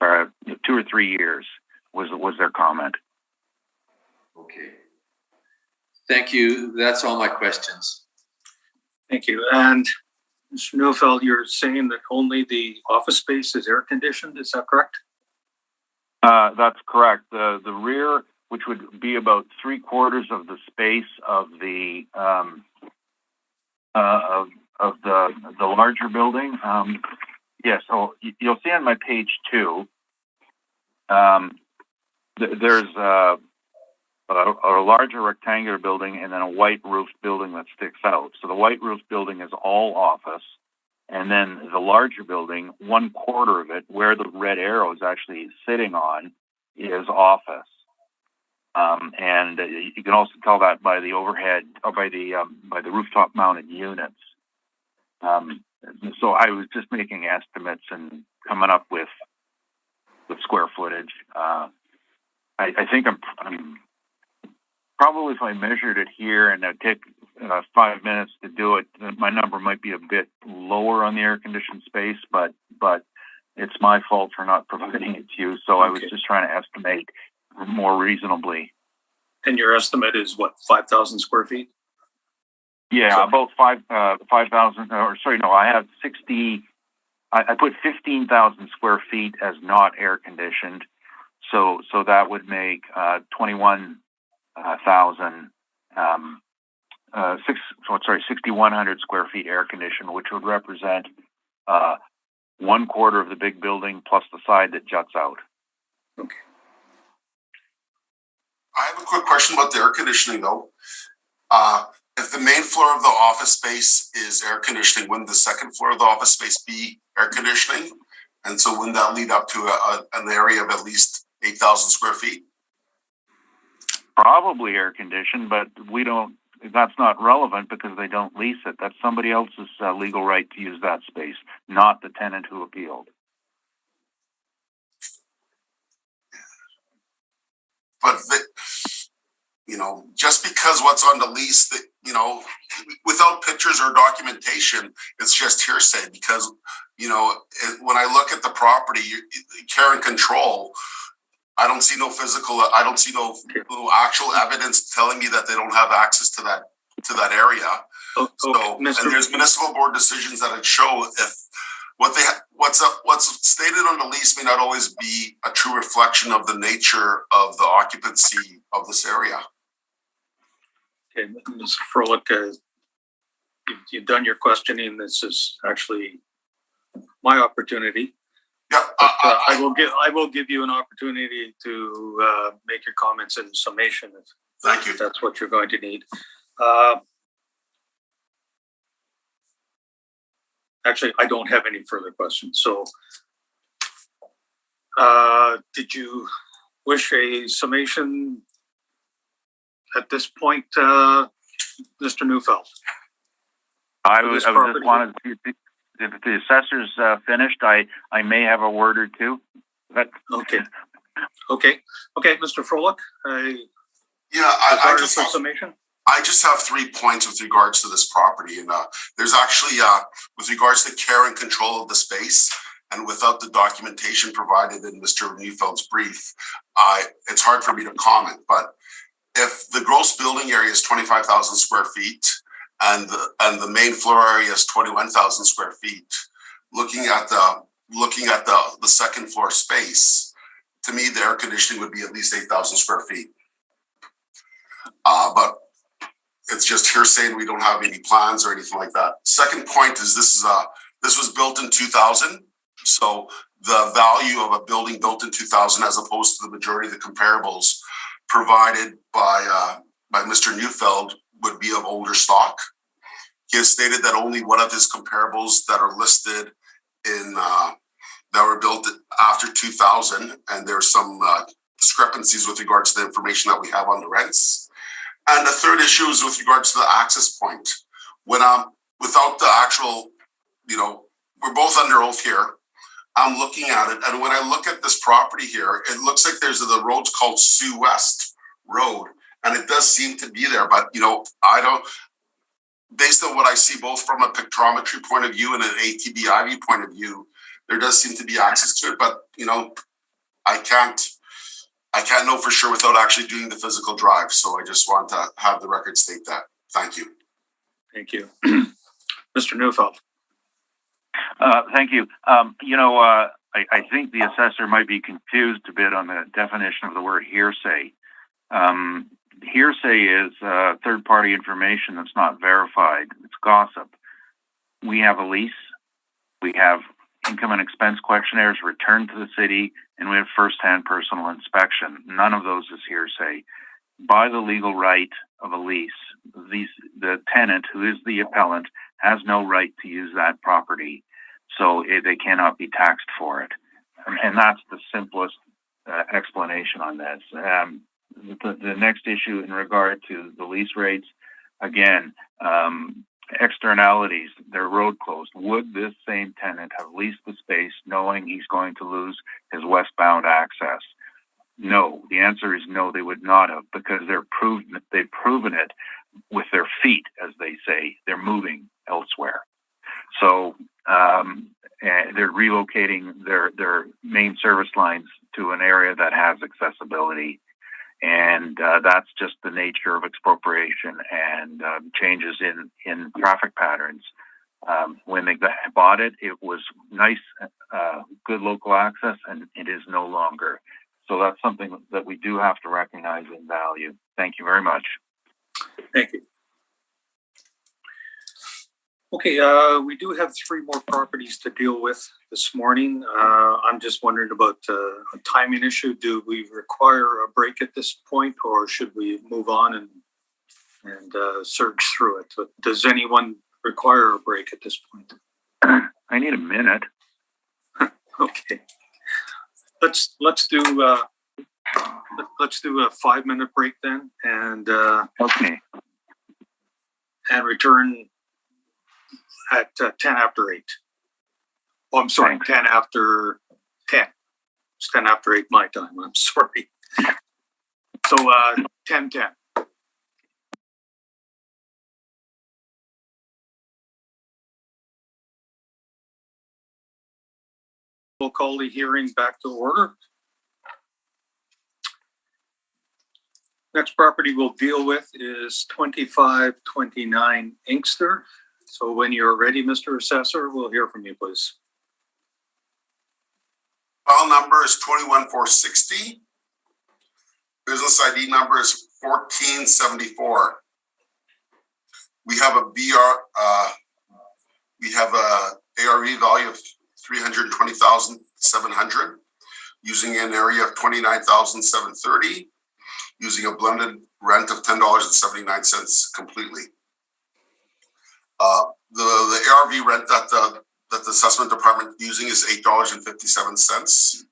or 2 or 3 years was their comment. Okay. Thank you. That's all my questions. Thank you. And Mr. Neufeld, you're saying that only the office space is air conditioned, is that correct? That's correct. The rear, which would be about 3/4 of the space of the larger building. Yes. So you'll see on my page 2. There's a larger rectangular building and then a white roofed building that sticks out. So the white roofed building is all office, and then the larger building, 1/4 of it, where the red arrow is actually sitting on, is office. And you can also tell that by the overhead or by the rooftop mounted units. So I was just making estimates and coming up with square footage. I think I'm probably, if I measured it here and it'd take 5 minutes to do it, my number might be a bit lower on the air conditioned space, but it's my fault for not providing it to you. So I was just trying to estimate more reasonably. And your estimate is what, 5,000 square feet? Yeah, about 5,000. Or sorry, no, I have 60. I put 15,000 square feet as not air conditioned, so that would make 21,000. 6,100 square feet air conditioned, which would represent 1/4 of the big building plus the side that juts out. Okay. I have a quick question about the air conditioning though. If the main floor of the office space is air conditioning, wouldn't the second floor of the office space be air conditioning? And so wouldn't that lead up to an area of at least 8,000 square feet? Probably air conditioned, but that's not relevant because they don't lease it. That's somebody else's legal right to use that space, not the tenant who appealed. But just because what's on the lease, that without pictures or documentation, it's just hearsay. Because when I look at the property, care and control, I don't see no physical. I don't see no actual evidence telling me that they don't have access to that area. So, and there's municipal board decisions that show if what's stated on the lease may not always be a true reflection of the nature of the occupancy of this area. Okay, Ms. Froelich, you've done your questioning. This is actually my opportunity. Yeah, I will give you an opportunity to make your comments in summation. Thank you. If that's what you're going to need. Actually, I don't have any further questions. So, did you wish a summation at this point, Mr. Neufeld? I just wanted to see if the assessor's finished. I may have a word or two. Okay, Mr. Froelich. I just have 3 points with regards to this property, and there's actually with regards to care and control of the space, and without the documentation provided in Mr. Neufeld's brief, it's hard for me to comment. But if the gross building area is 25,000 square feet, and the main floor area is 21,000 square feet, looking at the second floor space, to me the air conditioning would be at least 8,000 square feet. But it's just hearsay, and we don't have any plans or anything like that. Second point is this was built in 2000, so the value of a building built in 2000, as opposed to the majority of the comparables provided by Mr. Neufeld, would be of older stock. He has stated that only one of his comparables that are listed in that were built after 2000, and there's some discrepancies with regards to the information that we have on the rents. And the third issue is with regards to the access point. When without the actual, we're both under oath here. I'm looking at it, and when I look at this property here, it looks like the road's called Sioux West Road, and it does seem to be there. But I don't. Based on what I see, both from a pictometry point of view and an ATBIV point of view, there does seem to be access to it. But I I can't know for sure without actually doing the physical drive. So I just want to have the record state that. Thank you. Thank you. Mr. Neufeld. Thank you. I think the assessor might be confused a bit on the definition of the word hearsay. Hearsay is third-party information that's not verified. It's gossip. We have a lease. We have income and expense questionnaires returned to the city, and we have first-hand personal inspection. None of those is hearsay. By the legal right of a lease, the tenant, who is the appellant, has no right to use that property, so they cannot be taxed for it. And that's the simplest explanation on this. The next issue in regard to the lease rates, again, externalities, they're road closed. Would this same tenant have leased the space knowing he's going to lose his westbound access? No. The answer is no, they would not have, because they've proven it with their feet, as they say. They're moving elsewhere. So they're relocating their main service lines to an area that has accessibility. And that's just the nature of expropriation and changes in traffic patterns. When they bought it, it was nice, good local access, and it is no longer. So that's something that we do have to recognize and value. Thank you very much. Thank you. Okay, we do have 3 more properties to deal with this morning. I'm just wondering about a timing issue. Do we require a break at this point, or should we move on and surge through it? But does anyone require a break at this point? I need a minute. Okay. Let's do a 5-minute break then, and Okay. and return at 10 after 8. Oh, I'm sorry, Thanks. 10 after 10. It's 10 after 8 my time. I'm sorry. So 10:10. We'll call the hearing back to order. Next property we'll deal with is 2529 Inkster. So when you're ready, Mr. Assessor, we'll hear from you, please. File number is 21460. Business ID number is 1474. We have a ARV value of 320,700, using an area of 29,730, using a blended rent of $10.79 completely. The ARV rent that the assessment department using is $8.57.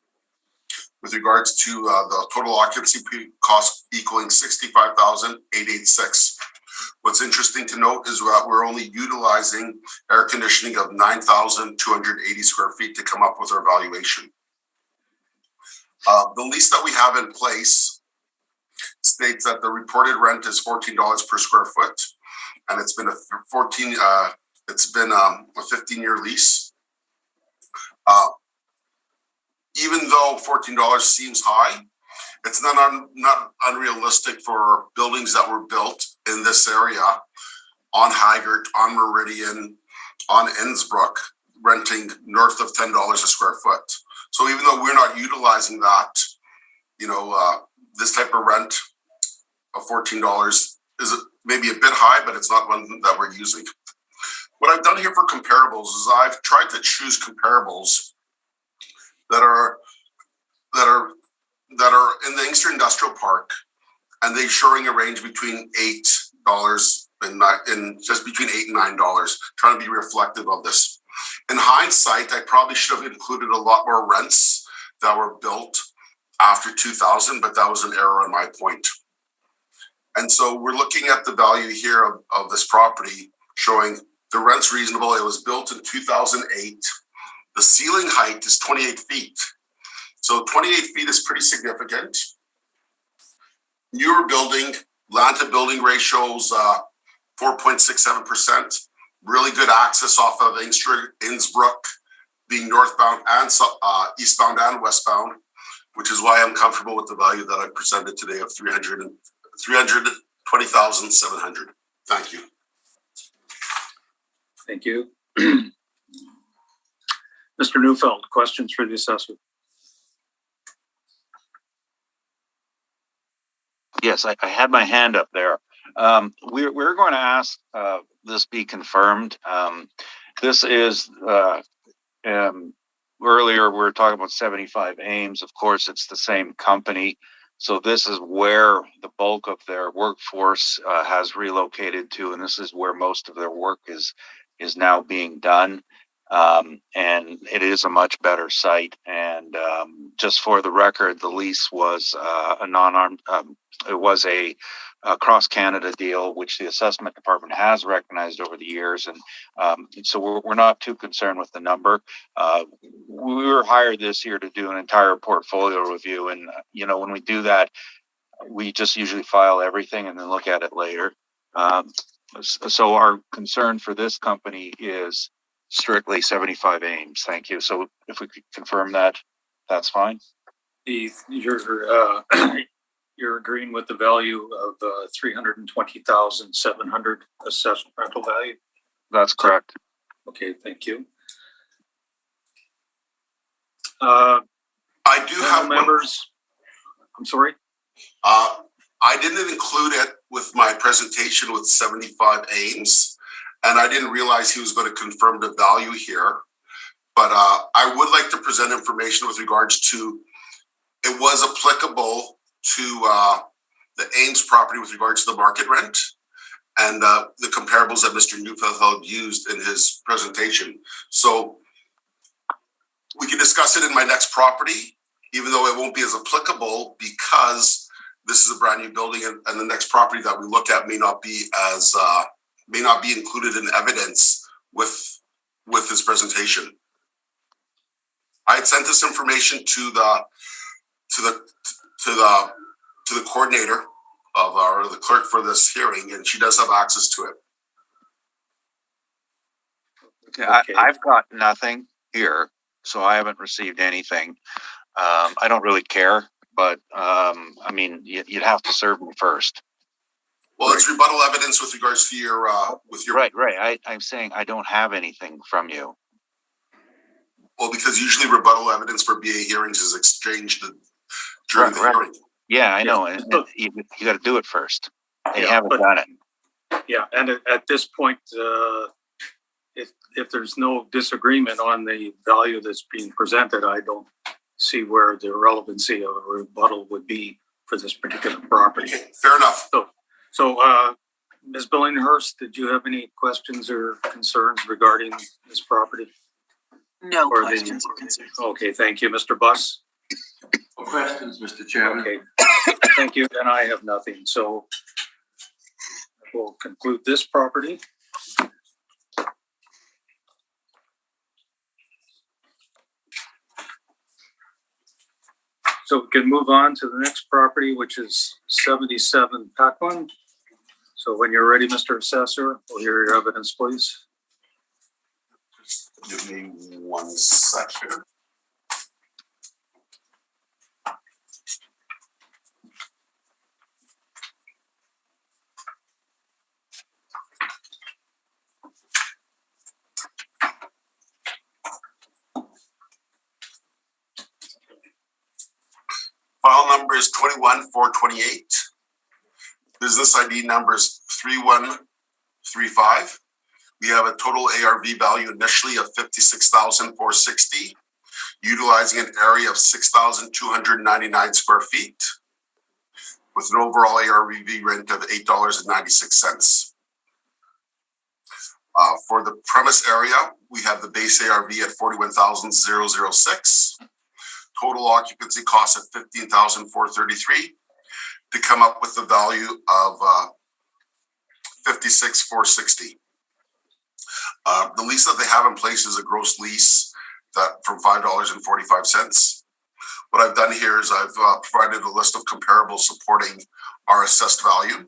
With regards to the total occupancy cost equaling $65,886. What's interesting to note is that we're only utilizing air conditioning of 9,280 square feet to come up with our valuation. The lease that we have in place states that the reported rent is $14 per square foot, and it's been a 15-year lease. Even though $14 seems high, it's not unrealistic for buildings that were built in this area on Haggart, on Meridian, on Innsbruck, renting north of $10 a square foot. So even though we're not utilizing that, this type of rent of $14 is maybe a bit high, but it's not one that we're using. What I've done here for comparables is I've tried to choose comparables that are in the Inkster Industrial Park, and they're showing a range between $8 and just between $8 and $9, trying to be reflective of this. In hindsight, I probably should have included a lot more rents that were built after 2000, but that was an error on my point. And so we're looking at the value here of this property, showing the rent's reasonable. It was built in 2008. The ceiling height is 28 feet. So 28 feet is pretty significant. Newer building, land to building ratios, 4.67%. Really good access off of Inkster, Innsbruck, being northbound and eastbound and westbound. which is why I'm comfortable with the value that I presented today of 320,700. Thank you. Thank you. Mr. Neufeld, questions for the assessor? Yes, I had my hand up there. We're going to ask this be confirmed. This is earlier we were talking about 75 Ames. Of course, it's the same company. So this is where the bulk of their workforce has relocated to, and this is where most of their work is now being done. And it is a much better site. And just for the record, the lease was a non-armed. It was a cross Canada deal, which the assessment department has recognized over the years, and so we're not too concerned with the number. We were hired this year to do an entire portfolio review, and when we do that, we just usually file everything and then look at it later. So our concern for this company is strictly 75 Ames. Thank you. So if we could confirm that, that's fine. You're agreeing with the value of 320,700 assessed rental value? That's correct. Okay, thank you. I do have members. I'm sorry. I didn't include it with my presentation with 75 Ames, and I didn't realize he was going to confirm the value here. But I would like to present information with regards to it was applicable to the Ames property with regards to the market rent and the comparables that Mr. Neufeld used in his presentation. So we can discuss it in my next property, even though it won't be as applicable because this is a brand new building and the next property that we look at may not be included in evidence with this presentation. I had sent this information to the coordinator of the clerk for this hearing, and she does have access to it. Okay. I've got nothing here, so I haven't received anything. I don't really care, but I mean, you'd have to serve me first. Well, it's rebuttal evidence with regards to your Right. I'm saying I don't have anything from you. Well, because usually rebuttal evidence for BA hearings is exchanged during the hearing. Yeah, I know. And you got to do it first. They haven't done it. Yeah, and at this point, if there's no disagreement on the value that's being presented, I don't see where the relevancy of a rebuttal would be for this particular property. Okay, fair enough. So Ms. Billinghurst, did you have any questions or concerns regarding this property? No questions or concerns. Okay, thank you. Mr. Buss? No questions, Mr. Chairman. Okay, thank you. And I have nothing. So we'll conclude this property. So we can move on to the next property, which is 77 Paquin. So when you're ready, Mr. Assessor, we'll hear your evidence, please. Give me 1 second. File number is 21428. Business ID number is 3135. We have a total ARV value initially of $56,460, utilizing an area of 6,299 square feet, with an overall ARV rent of $8.96. For the premise area, we have the base ARV at $41,006. Total occupancy cost at $15,433 to come up with the value of $56,460. The lease that they have in place is a gross lease that from $5.45. What I've done here is I've provided a list of comparables supporting our assessed value.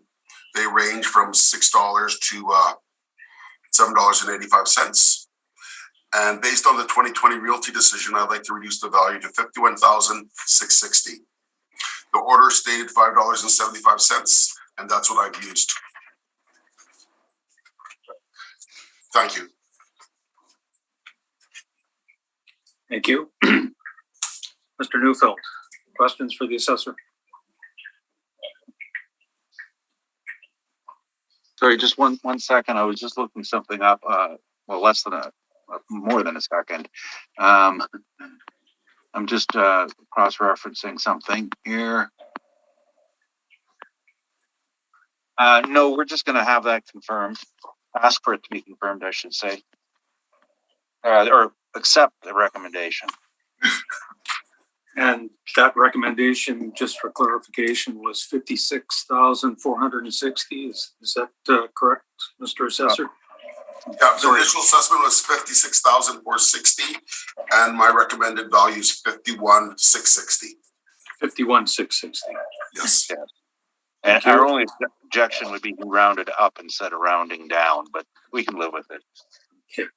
They range from $6 to $7.85. And based on the 2020 realty decision, I'd like to reduce the value to $51,660. The order stated $5.75, and that's what I've used. Thank you. Thank you. Mr. Neufeld, questions for the assessor? Sorry, just one second. I was just looking something up. Well, more than a second. I'm just cross-referencing something here. No, we're just going to have that confirmed. Ask for it to be confirmed, I should say, or accept the recommendation. And that recommendation, just for clarification, was 56,460. Is that correct, Mr. Assessor? Yeah, the initial assessment was 56,460, and my recommended value is 51,660. 51,660. Yes. Yeah. And our only objection would be rounded up instead of rounding down, but we can live with it. Okay.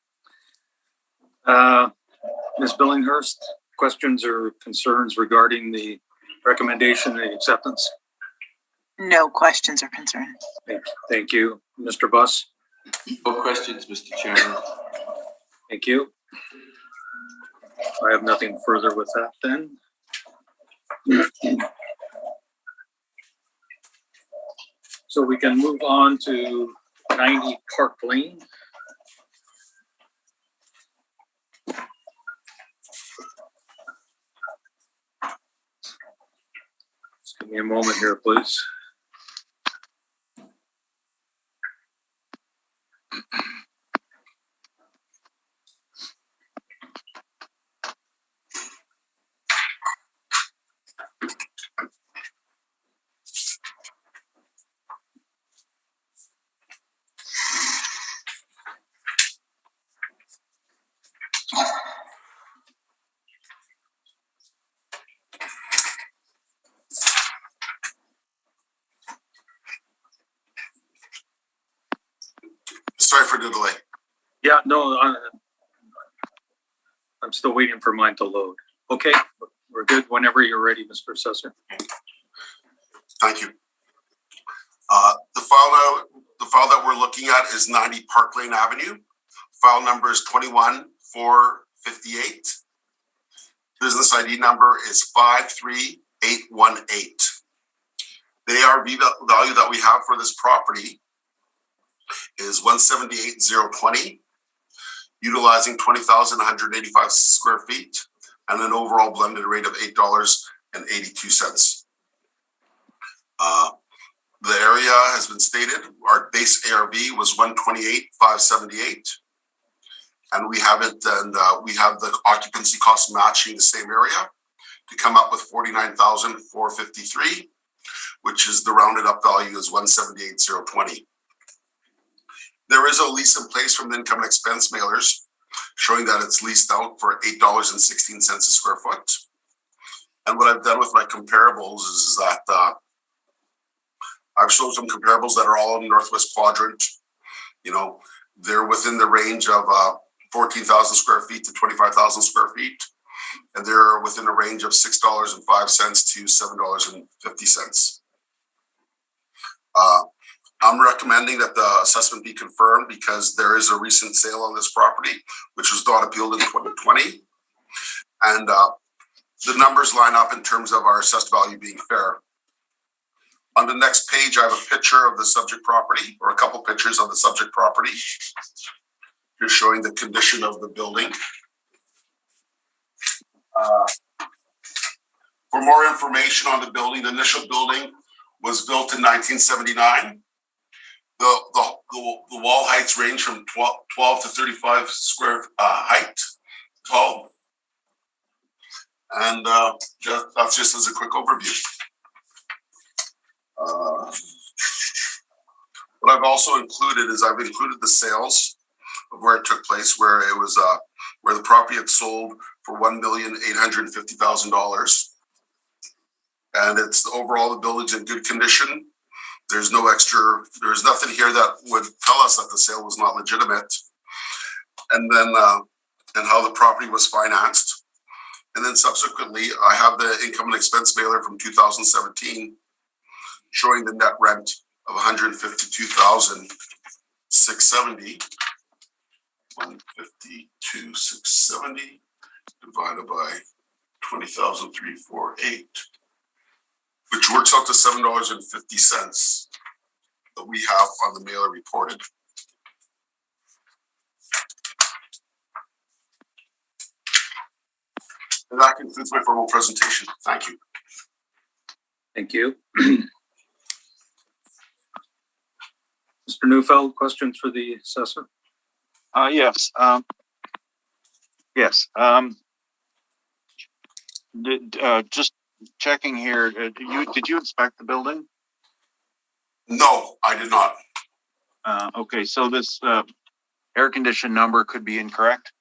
Ms. Billinghurst, questions or concerns regarding the recommendation and the acceptance? No questions or concerns. Thank you. Mr. Buss? No questions, Mr. Chairman. Thank you. I have nothing further with that then. So we can move on to 90 Park Lane. Just give me a moment here, please. Sorry for the delay. Yeah, no, I'm still waiting for mine to load. Okay, we're good whenever you're ready, Mr. Assessor. Thank you. The file that we're looking at is 90 Park Lane Avenue. File number is 21458. Business ID number is 53818. The ARV value that we have for this property is 178,020, utilizing 20,185 square feet and an overall blended rate of $8.82. The area has been stated. Our base ARV was 128,578, and we have it. And we have the occupancy cost matching the same area to come up with 49,453, which is the rounded up value is 178,020. There is a lease in place from the income and expense mailers showing that it's leased out for $8.16 a square foot. And what I've done with my comparables is that I've shown some comparables that are all in the northwest quadrant. You know, they're within the range of 14,000 square feet to 25,000 square feet. And they're within a range of $6.05 to $7.50. I'm recommending that the assessment be confirmed because there is a recent sale on this property, which was not appealed in 2020. And the numbers line up in terms of our assessed value being fair. On the next page, I have a picture of the subject property, or a couple pictures of the subject property, just showing the condition of the building. For more information on the building, the initial building was built in 1979. The wall heights range from 12 to 35 square height tall. And that's just as a quick overview. What I've also included is I've included the sales of where it took place, where it was where the property had sold for $1,850,000, and it's overall the building's in good condition. There's nothing here that would tell us that the sale was not legitimate. And then and how the property was financed. And then subsequently, I have the income and expense mailer from 2017 showing the net rent of $152,670. 152,670 divided by 20,348, which works out to $7.50 that we have on the mailer reported. And that concludes my formal presentation. Thank you. Thank you. Mr. Neufeld, questions for the assessor? Yes. Yes. Just checking here. Did you inspect the building? No, I did not. Okay. So this air condition number could be incorrect.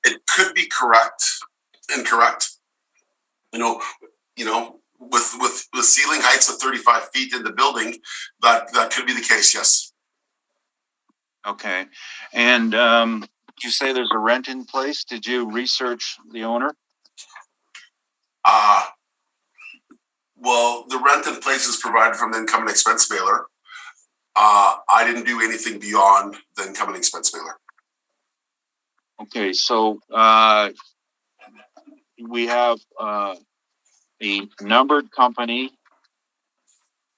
It could be incorrect. With ceiling heights of 35 feet in the building, that could be the case. Yes. Okay. And you say there's a rent in place. Did you research the owner? Well, the rent in place is provided from the income and expense mailer. I didn't do anything beyond the income and expense mailer. Okay, so we have a numbered company,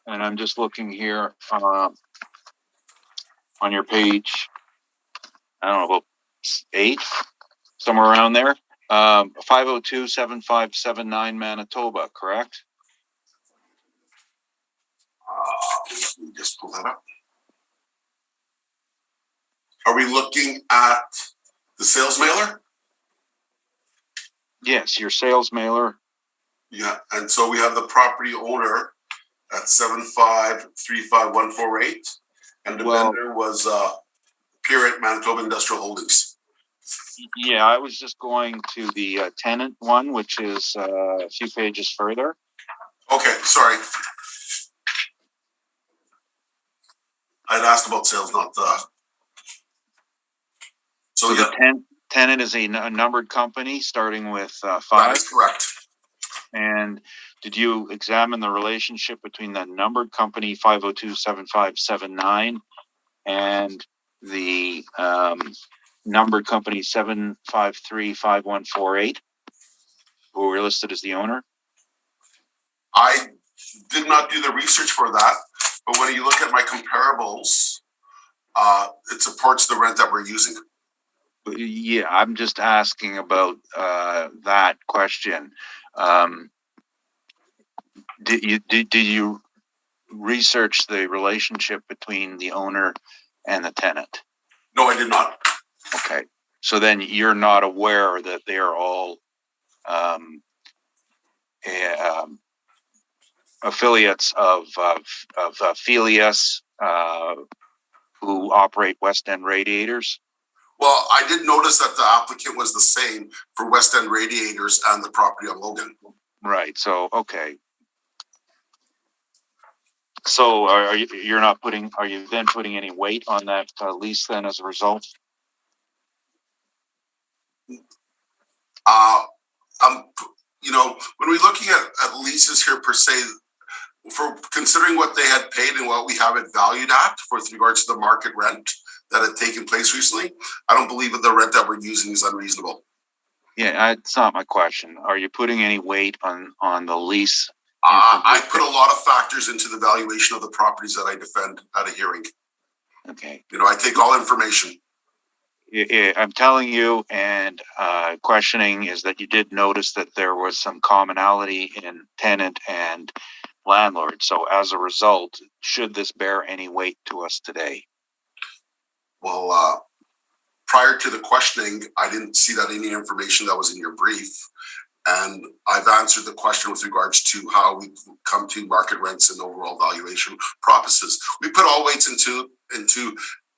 and I'm just looking here on your page, I don't know, about 8, somewhere around there. 502-7579 Manitoba, correct? Let me just pull that up. Are we looking at the sales mailer? Yes, your sales mailer. Yeah, and so we have the property owner at 7535148, and the vendor was Pirate Manitoba Industrial Holdings. Yeah, I was just going to the tenant one, which is a few pages further. Okay, sorry. I'd asked about sales, not the. So yeah. The tenant is a numbered company starting with 5. That is correct. And did you examine the relationship between the numbered company 502-7579 and the numbered company 7535148, who were listed as the owner? I did not do the research for that, but when you look at my comparables, it supports the rent that we're using. Yeah, I'm just asking about that question. Did you research the relationship between the owner and the tenant? No, I did not. Okay, so then you're not aware that they're all affiliates of Filius, who operate West End Radiators? Well, I did notice that the applicant was the same for West End Radiators and the property on Logan. Right. So, okay. So are you then putting any weight on that lease then as a result? When we're looking at leases here per se, for considering what they had paid and what we have it valued at with regards to the market rent that had taken place recently, I don't believe that the rent that we're using is unreasonable. Yeah, that's not my question. Are you putting any weight on the lease? I put a lot of factors into the valuation of the properties that I defend at a hearing. Okay. I take all information. I'm telling you, and questioning is that you did notice that there was some commonality in tenant and landlord. So as a result, should this bear any weight to us today? Well, prior to the questioning, I didn't see that any information that was in your brief. And I've answered the question with regards to how we come to market rents and overall valuation processes. We put all weights into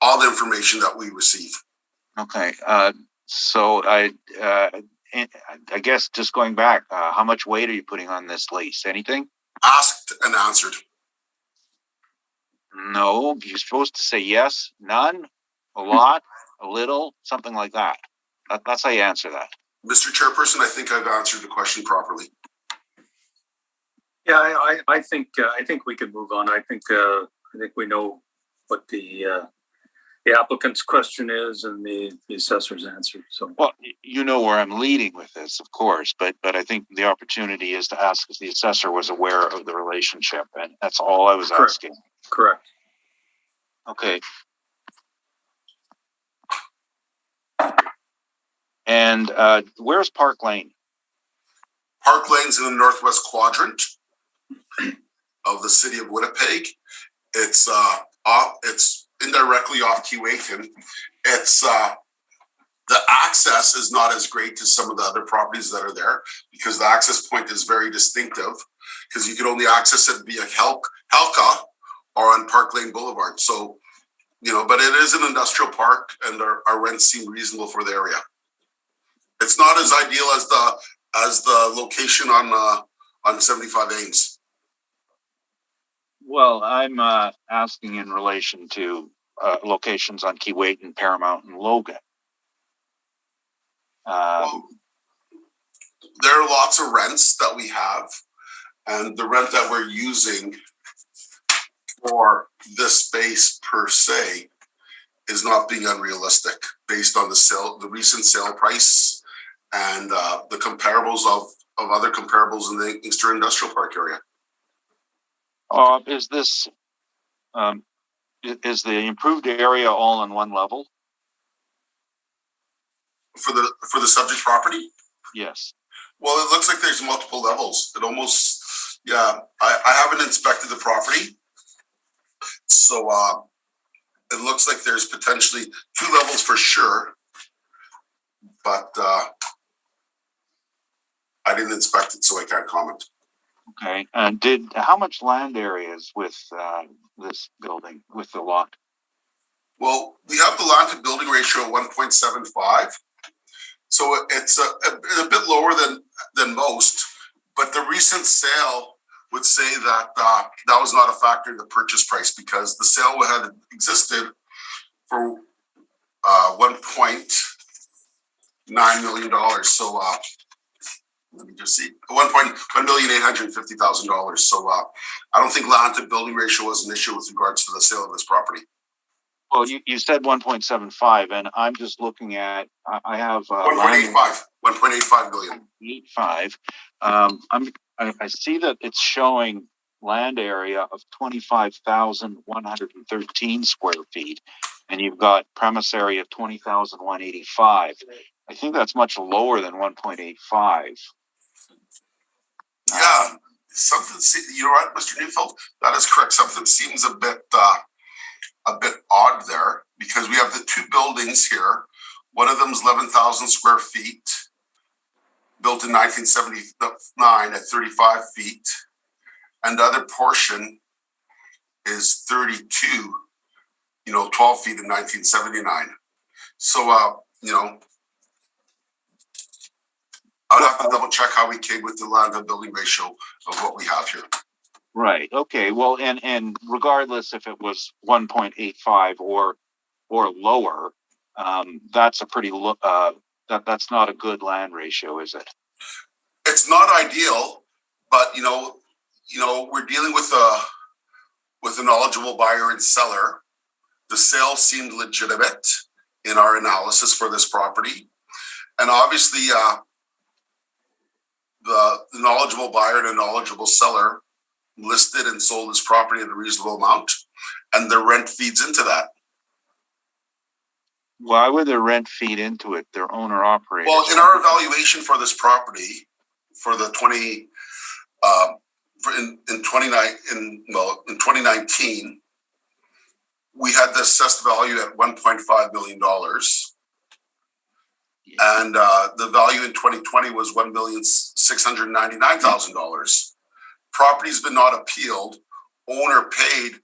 all the information that we receive. Okay. So I guess just going back, how much weight are you putting on this lease? Anything? Asked and answered. No, you're supposed to say yes, none, a lot. a little, something like that. That's how you answer that. Mr. Chairperson, I think I've answered the question properly. Yeah, I think we can move on. I think we know what the applicant's question is and the assessor's answer. So, well, you know where I'm leading with this, of course, but I think the opportunity is to ask if the assessor was aware of the relationship, and that's all I was asking. Correct. Okay. And where's Park Lane? Park Lane's in the northwest quadrant of the city of Winnipeg. It's indirectly off Keewatin. It's the access is not as great as some of the other properties that are there because the access point is very distinctive because you can only access it via Helka or on Park Lane Boulevard. So, but it is an industrial park and our rents seem reasonable for the area. It's not as ideal as the location on 75 Ames. Well, I'm asking in relation to locations on Keewatin, Paramount, and Logan. Well, there are lots of rents that we have, and the rent that we're using for this space per se is not being unrealistic based on the recent sale price and the comparables of other comparables in the Inkster Industrial Park area. Is this is the improved area all on one level? For the subject property? Yes. Well, it looks like there's multiple levels. It almost, yeah. I haven't inspected the property, so it looks like there's potentially 2 levels for sure, but I didn't inspect it, so I can't comment. Okay. And how much land area is with this building, with the lot? Well, we have the land to building ratio of 1.75. So it's a bit lower than most, but the recent sale would say that that was not a factor in the purchase price because the sale had existed for $1.9 million. So let me just see, $1,850,000. So I don't think land to building ratio was an issue with regards to the sale of this property. Well, you said 1.75, and I'm just looking at, I have 1.85 billion. 85. I see that it's showing land area of 25,113 square feet, and you've got premise area of 20,185. I think that's much lower than 1.85. Yeah, you're right, Mr. Neufeld. That is correct. Something seems a bit odd there because we have the 2 buildings here. One of them is 11,000 square feet, built in 1979 at 35 feet, and the other portion is 32, 12 feet in 1979. So, I'd have to double check how we came with the land to building ratio of what we have here. Right. Okay. Well, and regardless if it was 1.85 or lower, that's a pretty that's not a good land ratio, is it? It's not ideal, but we're dealing with a knowledgeable buyer and seller. The sale seemed legitimate in our analysis for this property, and obviously, the knowledgeable buyer and a knowledgeable seller listed and sold this property at a reasonable amount, and the rent feeds into that. Why would the rent feed into it? Their owner operator. Well, in our evaluation for this property, for the 2019, we had the assessed value at $1.5 million. And the value in 2020 was $1,699,000. Property's been not appealed. Owner paid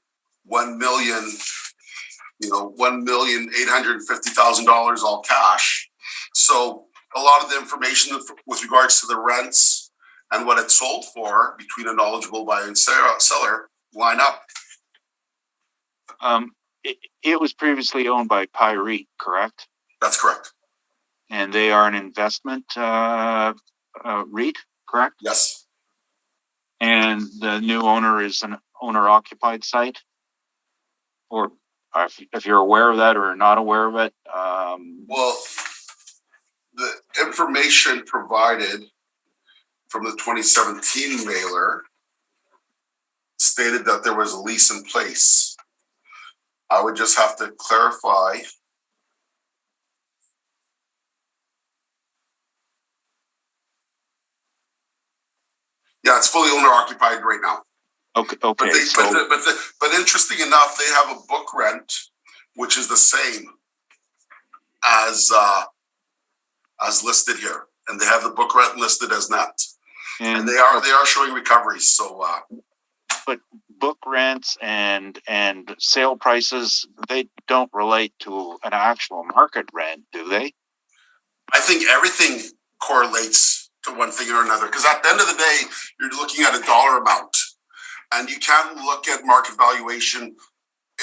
$1,850,000 all cash. So a lot of the information with regards to the rents and what it sold for between a knowledgeable buyer and seller line up. it was previously owned by Pyre, correct? That's correct. And they are an investment REIT, correct? Yes. And the new owner is an owner-occupied site? Or if you're aware of that or not aware of it? Well, the information provided from the 2017 mailer stated that there was a lease in place. I would just have to clarify. Yeah, it's fully owner occupied right now. Okay. But interesting enough, they have a book rent, which is the same as listed here, and they have the book rent listed as net, and they are showing recoveries. So, but book rents and sale prices, they don't relate to an actual market rent, do they? I think everything correlates to one thing or another, because at the end of the day, you're looking at a dollar amount, and you can't look at market valuation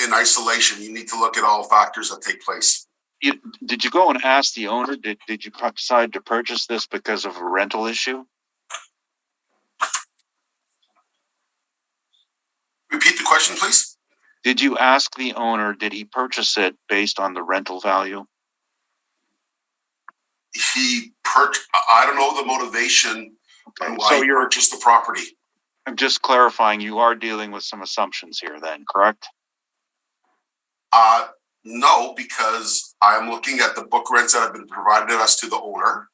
in isolation. You need to look at all factors that take place. Did you go and ask the owner? Did you decide to purchase this because of a rental issue? Repeat the question, please. Did you ask the owner, did he purchase it based on the rental value? I don't know the motivation on why he purchased the property. I'm just clarifying, you are dealing with some assumptions here then, correct? No, because I'm looking at the book rents that have been provided us to the owner.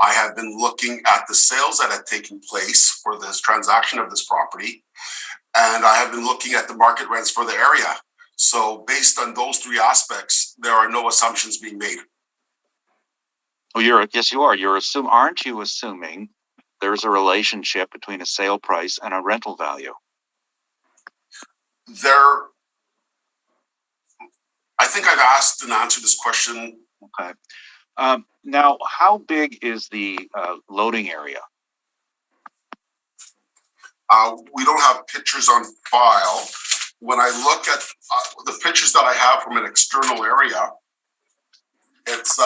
I have been looking at the sales that have taken place for this transaction of this property, and I have been looking at the market rents for the area. So based on those three aspects, there are no assumptions being made. Oh, yes, you are. Aren't you assuming there's a relationship between a sale price and a rental value? I think I've asked and answered this question. Okay. Now, how big is the loading area? We don't have pictures on file. When I look at the pictures that I have from an external area, it's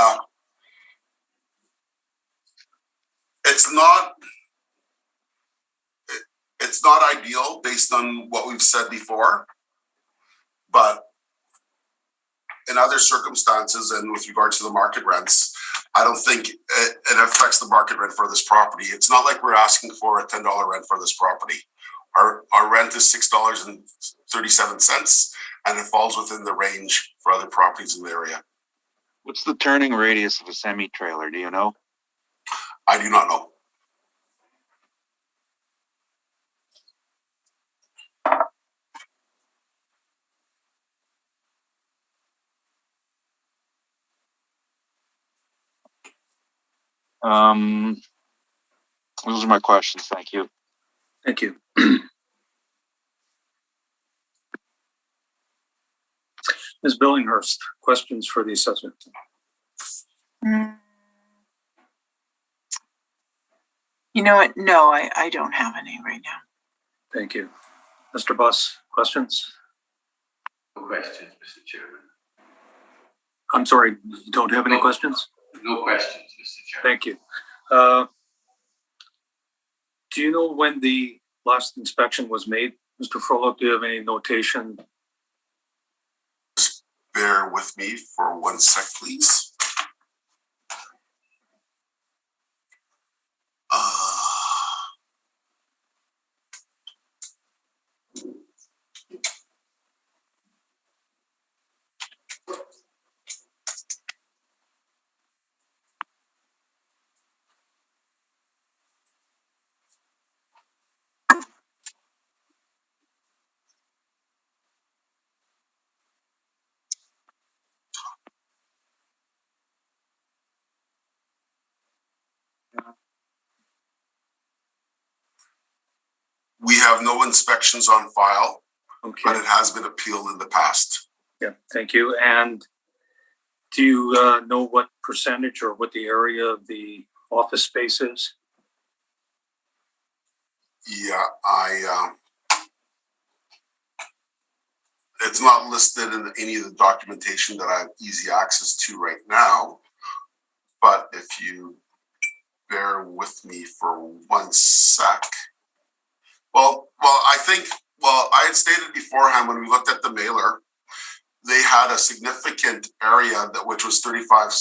not ideal based on what we've said before, but in other circumstances and with regards to the market rents, I don't think it affects the market rent for this property. It's not like we're asking for a $10 rent for this property. Our rent is $6.37, and it falls within the range for other properties in the area. What's the turning radius of a semi-trailer? Do you know? I do not know. Those are my questions. Thank you. Thank you. Ms. Billinghurst, questions for the assessor? You know what? No, I don't have any right now. Thank you. Mr. Buss, questions? No questions, Mr. Chairman. I'm sorry, you don't have any questions? No questions, Mr. Chairman. Thank you. Do you know when the last inspection was made? Mr. Froelich, do you have any notation? Bear with me for 1 sec, please. We have no inspections on file, Okay. but it has been appealed in the past. Yeah, thank you. And do you know what percentage or what the area of the office space is? Yeah, It's not listed in any of the documentation that I have easy access to right now. But if you bear with me for 1 sec. Well, I had stated beforehand when we looked at the mailer, they had a significant area which was 35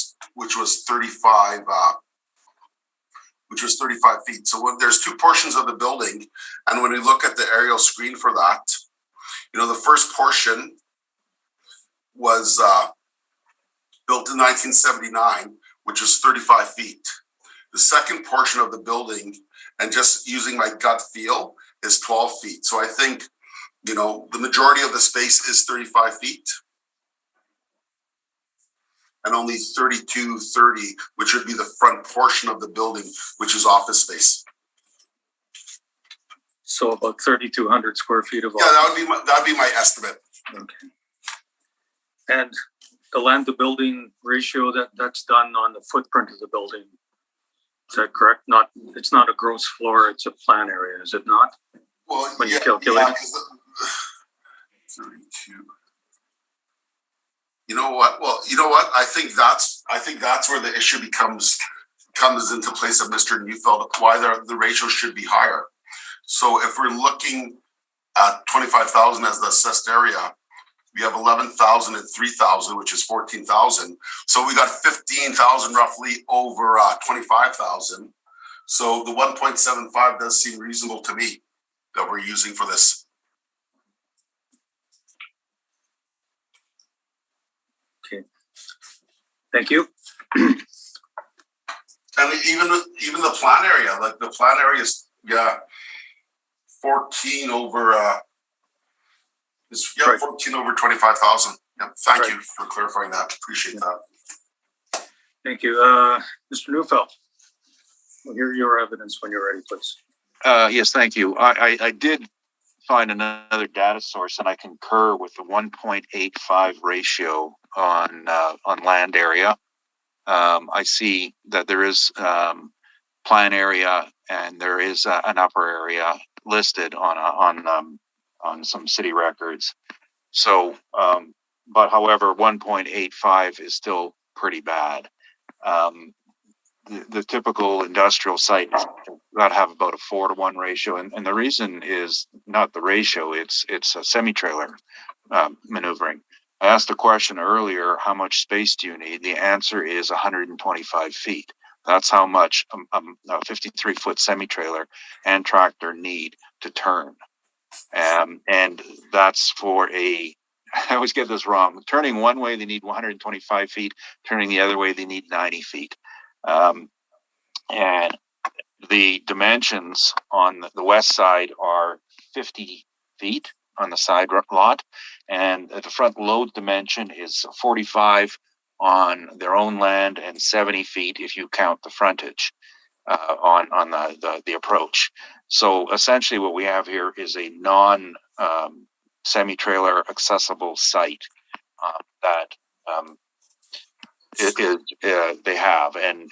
feet. So there's two portions of the building, and when we look at the aerial screen for that, the first portion was built in 1979, which is 35 feet. The second portion of the building, and just using my gut feel, is 12 feet. So I think, the majority of the space is 35 feet. And only 30, which would be the front portion of the building, which is office space. So about 3,200 square feet of office. Yeah, that would be my estimate. Okay. And the land to building ratio, that's done on the footprint of the building. Is that correct? It's not a gross floor, it's a plan area, is it not? Well, when you calculate it? 32. You know what? I think that's where the issue comes into place of Mr. Neufeld, why the ratio should be higher. So if we're looking at 25,000 as the assessed area, we have 11,000 and 3,000, which is 14,000. So we got 15,000 roughly over 25,000. So the 1.75 does seem reasonable to me that we're using for this. Okay. Thank you. And even the plan area, like the plan area is 14 over right. 14 over 25,000. Yeah, thank right. you for clarifying that. Appreciate that. Thank you. Mr. Neufeld, we'll hear your evidence when you're ready, please. Yes, thank you. I did find another data source, and I concur with the 1.85 ratio on land area. I see that there is plan area and there is an upper area listed on some city records. So, but however, 1.85 is still pretty bad. The typical industrial site is got to have about a 4-to-1 ratio, and the reason is not the ratio; it's a semi-trailer maneuvering. I asked a question earlier: how much space do you need? The answer is 125 feet. That's how much a 53-foot semi-trailer and tractor need to turn, and that's for a. I always get this wrong. Turning one way, they need 125 feet. Turning the other way, they need 90 feet. And the dimensions on the west side are 50 feet on the side lot, and the front load dimension is 45 on their own land and 70 feet if you count the frontage on the approach. So essentially what we have here is a non semi-trailer accessible site that they have, and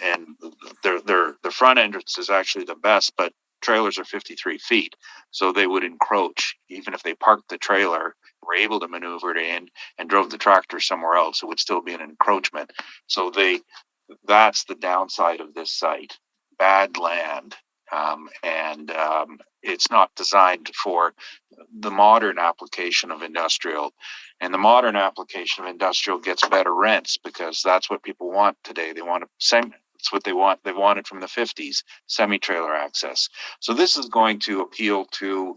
their front entrance is actually the best, but trailers are 53 feet, so they would encroach. Even if they parked the trailer, were able to maneuver it in and drove the tractor somewhere else, it would still be an encroachment. So that's the downside of this site. Bad land, and it's not designed for the modern application of industrial. And the modern application of industrial gets better rents because that's what people want today. They want it's what they want. They want it from the 50s, semi-trailer access. So this is going to appeal to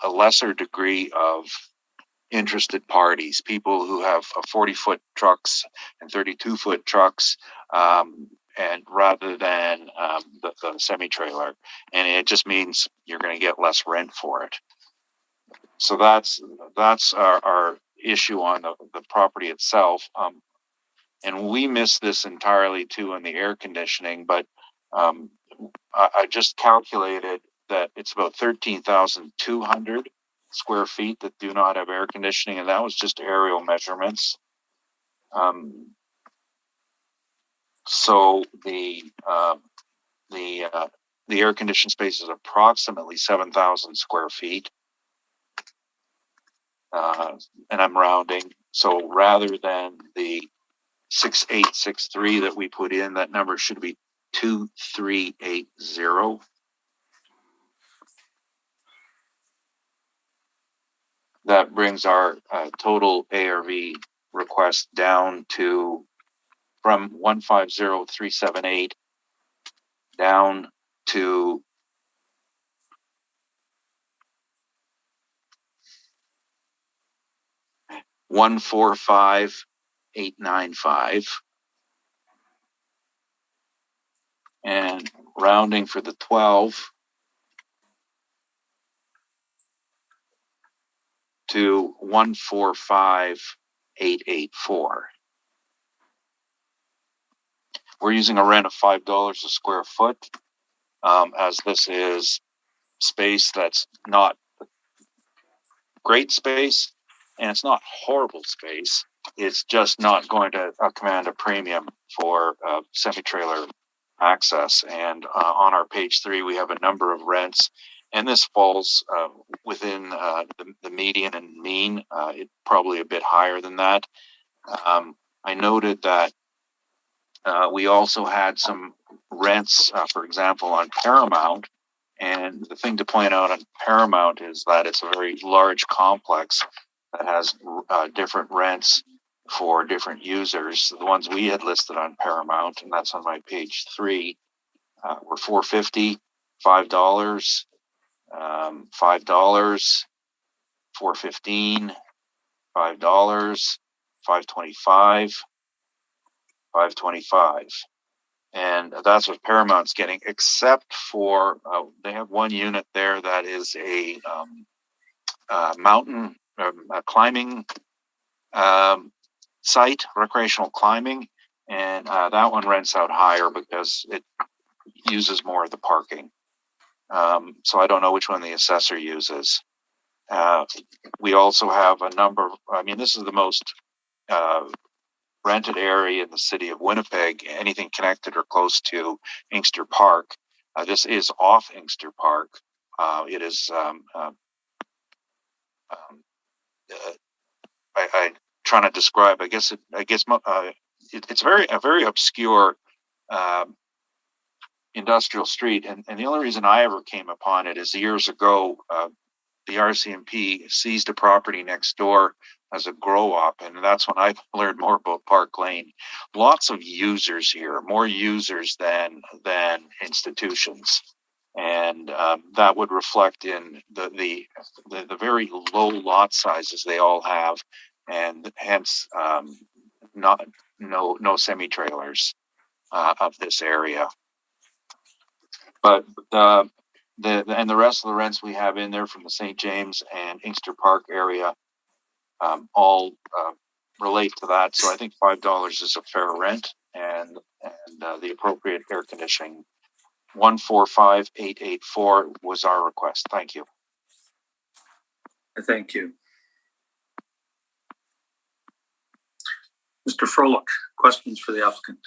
a lesser degree of interested parties, people who have 40-foot trucks and 32-foot trucks, and rather than the semi-trailer. And it just means you're going to get less rent for it. So that's our issue on the property itself. And we missed this entirely too in the air conditioning, but I just calculated that it's about 13,200 square feet that do not have air conditioning, and that was just aerial measurements. So the air conditioned space is approximately 7,000 square feet. and I'm rounding. So rather than the 6863 that we put in, that number should be 2380. That brings our total ARV request down to from 150378 down to 145895, and rounding for the 12 to 145884. We're using a rent of $5 a square foot, as this is space that's not great space, and it's not horrible space. It's just not going to command a premium for semi-trailer access. And on our page 3, we have a number of rents, and this falls within the median and mean. It probably a bit higher than that. I noted that we also had some rents, for example, on Paramount. And the thing to point out on Paramount is that it's a very large complex that has different rents for different users. The ones we had listed on Paramount, and that's on my page 3, were $4.50, $5, $5, $4.15, $5, $5.25, $5.25. And that's what Paramount's getting, except for they have one unit there that is a mountain climbing site, recreational climbing, and that one rents out higher because it uses more of the parking. So I don't know which one the assessor uses. We also have a number of, this is the most rented area in the city of Winnipeg, anything connected or close to Inkster Park. This is off Inkster Park. It is, I trying to describe, it's a very obscure industrial street. And the only reason I ever came upon it is years ago, the RCMP seized a property next door as a grow up, and that's when I learned more about Park Lane. Lots of users here, more users than institutions, and that would reflect in the very low lot sizes they all have, and hence no semi trailers of this area. But the rest of the rents we have in there from the St. James and Inkster Park area all relate to that. So I think $5 is a fair rent, and the appropriate air conditioning. 145884 was our request. Thank you. Thank you. Mr. Froelich, questions for the applicant?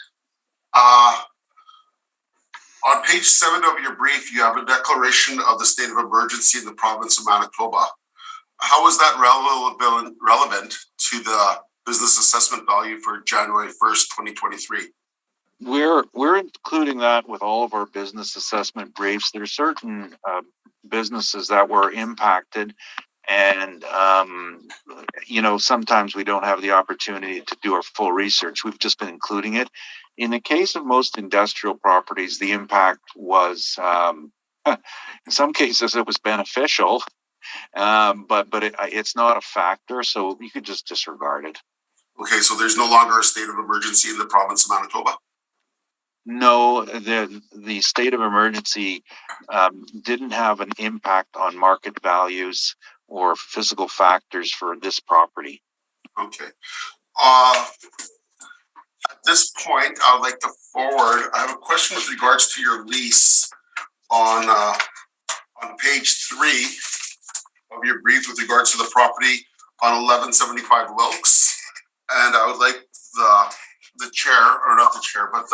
On page 7 of your brief, you have a declaration of the state of emergency in the province of Manitoba. How is that relevant to the business assessment value for January 1st, 2023? We're including that with all of our business assessment briefs. There are certain businesses that were impacted, and sometimes we don't have the opportunity to do our full research. We've just been including it. In the case of most industrial properties, the impact was, in some cases, it was beneficial, but it's not a factor, so you could just disregard it. Okay, so there's no longer a state of emergency in the province of Manitoba? No, the state of emergency didn't have an impact on market values or physical factors for this property. Okay. At this point, I would like to forward. I have a question with regards to your lease on page 3 of your brief with regards to the property on 1175 Wilkes, and I would like the chair, or not the chair, but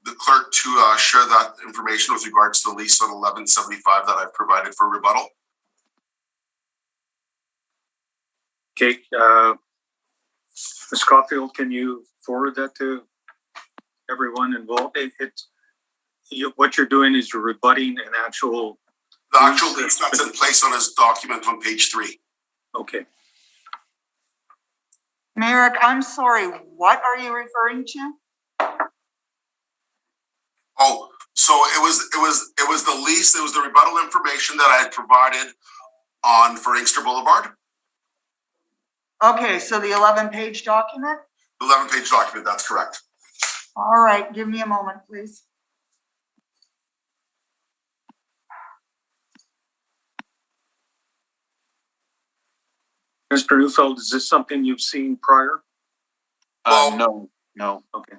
the clerk to share that information with regards to the lease on 1175 that I've provided for rebuttal. Okay, Ms. Caulfield, can you forward that to everyone involved? What you're doing is you're rebutting an actual. The actual lease that's in place on his document on page 3. Okay. Merrick, I'm sorry, what are you referring to? Oh, so it was the lease, it was the rebuttal information that I had provided for Inkster Boulevard. Okay, so the 11-page document? 11-page document, that's correct. All right, give me a moment, please. Mr. Neufeld, is this something you've seen prior? No. Okay.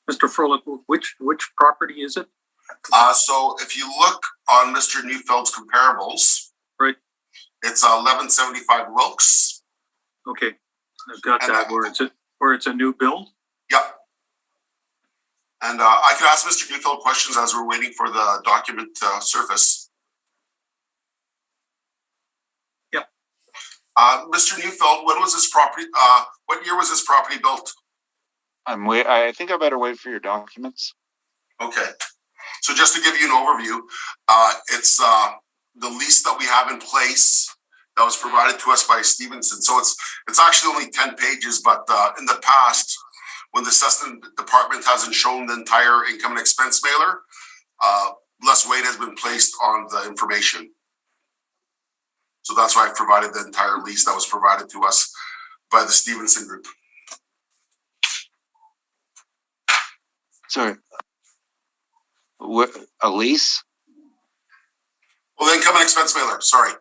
Mr. Froelich, which property is it? So if you look on Mr. Neufeld's comparables, right, it's 1175 Wilkes. Okay, I've got that. Where it's a new build? Yep. And I could ask Mr. Neufeld questions as we're waiting for the document to surface. Yep. Mr. Neufeld, when was this property? What year was this property built? I think I better wait for your documents. Okay. So just to give you an overview, it's the lease that we have in place that was provided to us by Stevenson. So it's actually only 10 pages, but in the past, when the assessment department hasn't shown the entire income and expense mailer, less weight has been placed on the information. So that's why I provided the entire lease that was provided to us by the Stevenson group. Sorry. A lease? Well, the income and expense mailer, sorry.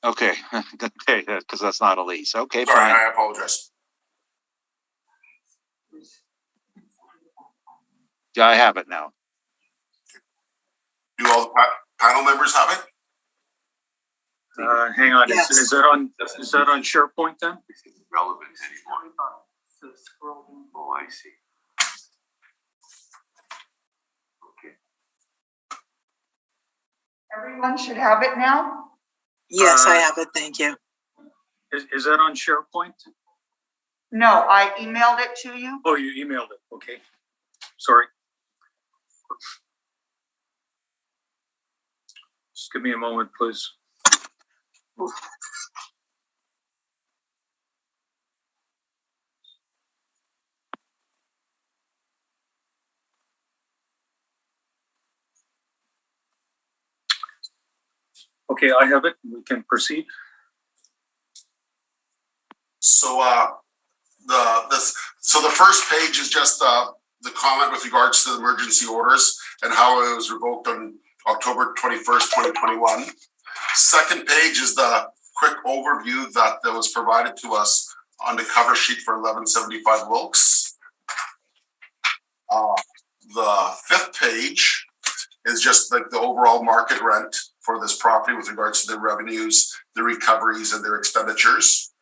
Okay, okay, because that's not a lease. Okay, Sorry, fine. I apologize. Yeah, I have it now. Do all the panel members have it? Hang on, Yes. is that on SharePoint then? Relevant anymore. Oh, I see. Okay. Everyone should have it now? Yes, I have it. Thank you. Is that on SharePoint? No, I emailed it to you. Oh, you emailed it. Okay. Sorry. Just give me a moment, please. Okay, I have it. We can proceed. So the first page is just the comment with regards to the emergency orders and how it was revoked on October 21st, 2021. Second page is the quick overview that was provided to us on the cover sheet for 1175 Wilkes. The fifth page is just like the overall market rent for this property with regards to the revenues, the recoveries, and their expenditures.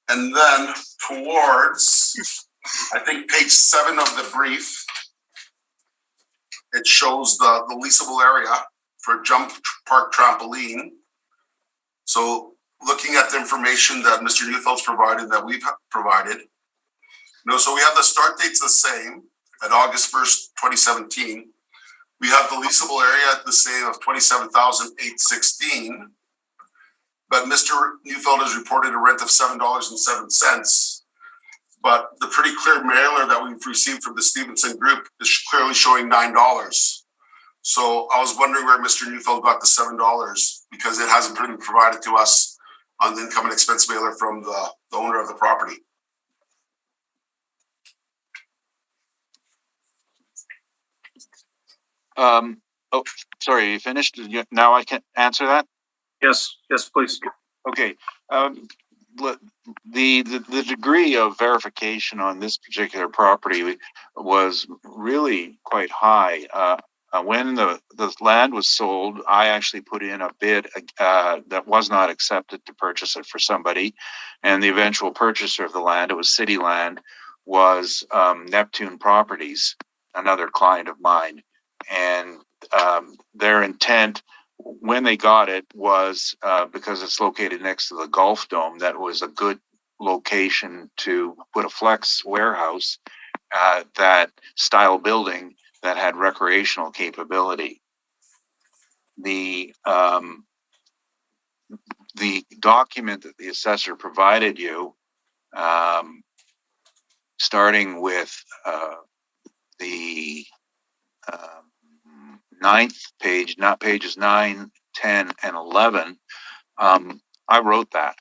And then towards, I think, page 7 of the brief, it shows the leasable area for jump park trampoline. So looking at the information that Mr. Neufeld's provided, that we've provided, so we have the start dates the same at August 1st, 2017. We have the leasable area at the same of 27,816. But Mr. Neufeld has reported a rent of $7.07. But the pretty clear mailer that we've received from the Stevenson group is clearly showing $9. So I was wondering where Mr. Neufeld got the $7 because it hasn't been provided to us on the income and expense mailer from the owner of the property. Oh, sorry, you finished? Now I can answer that? Yes, please. Okay. The degree of verification on this particular property was really quite high. When the land was sold, I actually put in a bid that was not accepted to purchase it for somebody. And the eventual purchaser of the land, it was city land, was Neptune Properties, another client of mine. And their intent when they got it was because it's located next to the Golf Dome, that was a good location to put a flex warehouse, that style building that had recreational capability. The document that the assessor provided you, starting with the 9th page, not pages 9, 10, and 11, I wrote that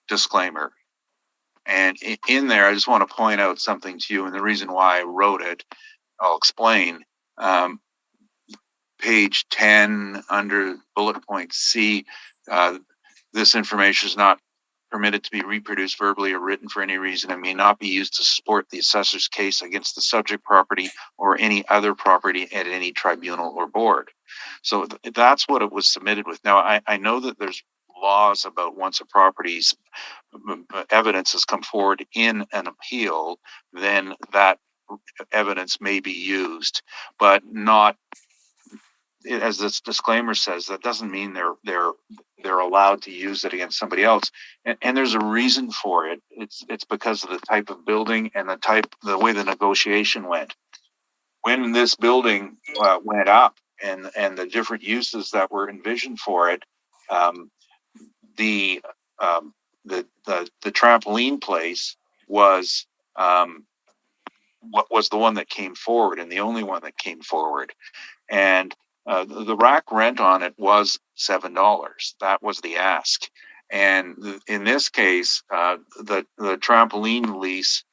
disclaimer. And in there, I just want to point out something to you, and the reason why I wrote it, I'll explain. Page 10, under bullet point C, this information is not permitted to be reproduced verbally or written for any reason and may not be used to support the assessor's case against the subject property or any other property at any tribunal or board. So that's what it was submitted with. Now, I know that there's laws about once a property's evidence has come forward in an appeal, then that evidence may be used, but not, as this disclaimer says, that doesn't mean they're allowed to use it against somebody else. And there's a reason for it. It's because of the type of building and the way the negotiation went. When this building went up and the different uses that were envisioned for it, the trampoline place was what was the one that came forward, and the only one that came forward. And the rack rent on it was $7. That was the ask. And in this case, the trampoline lease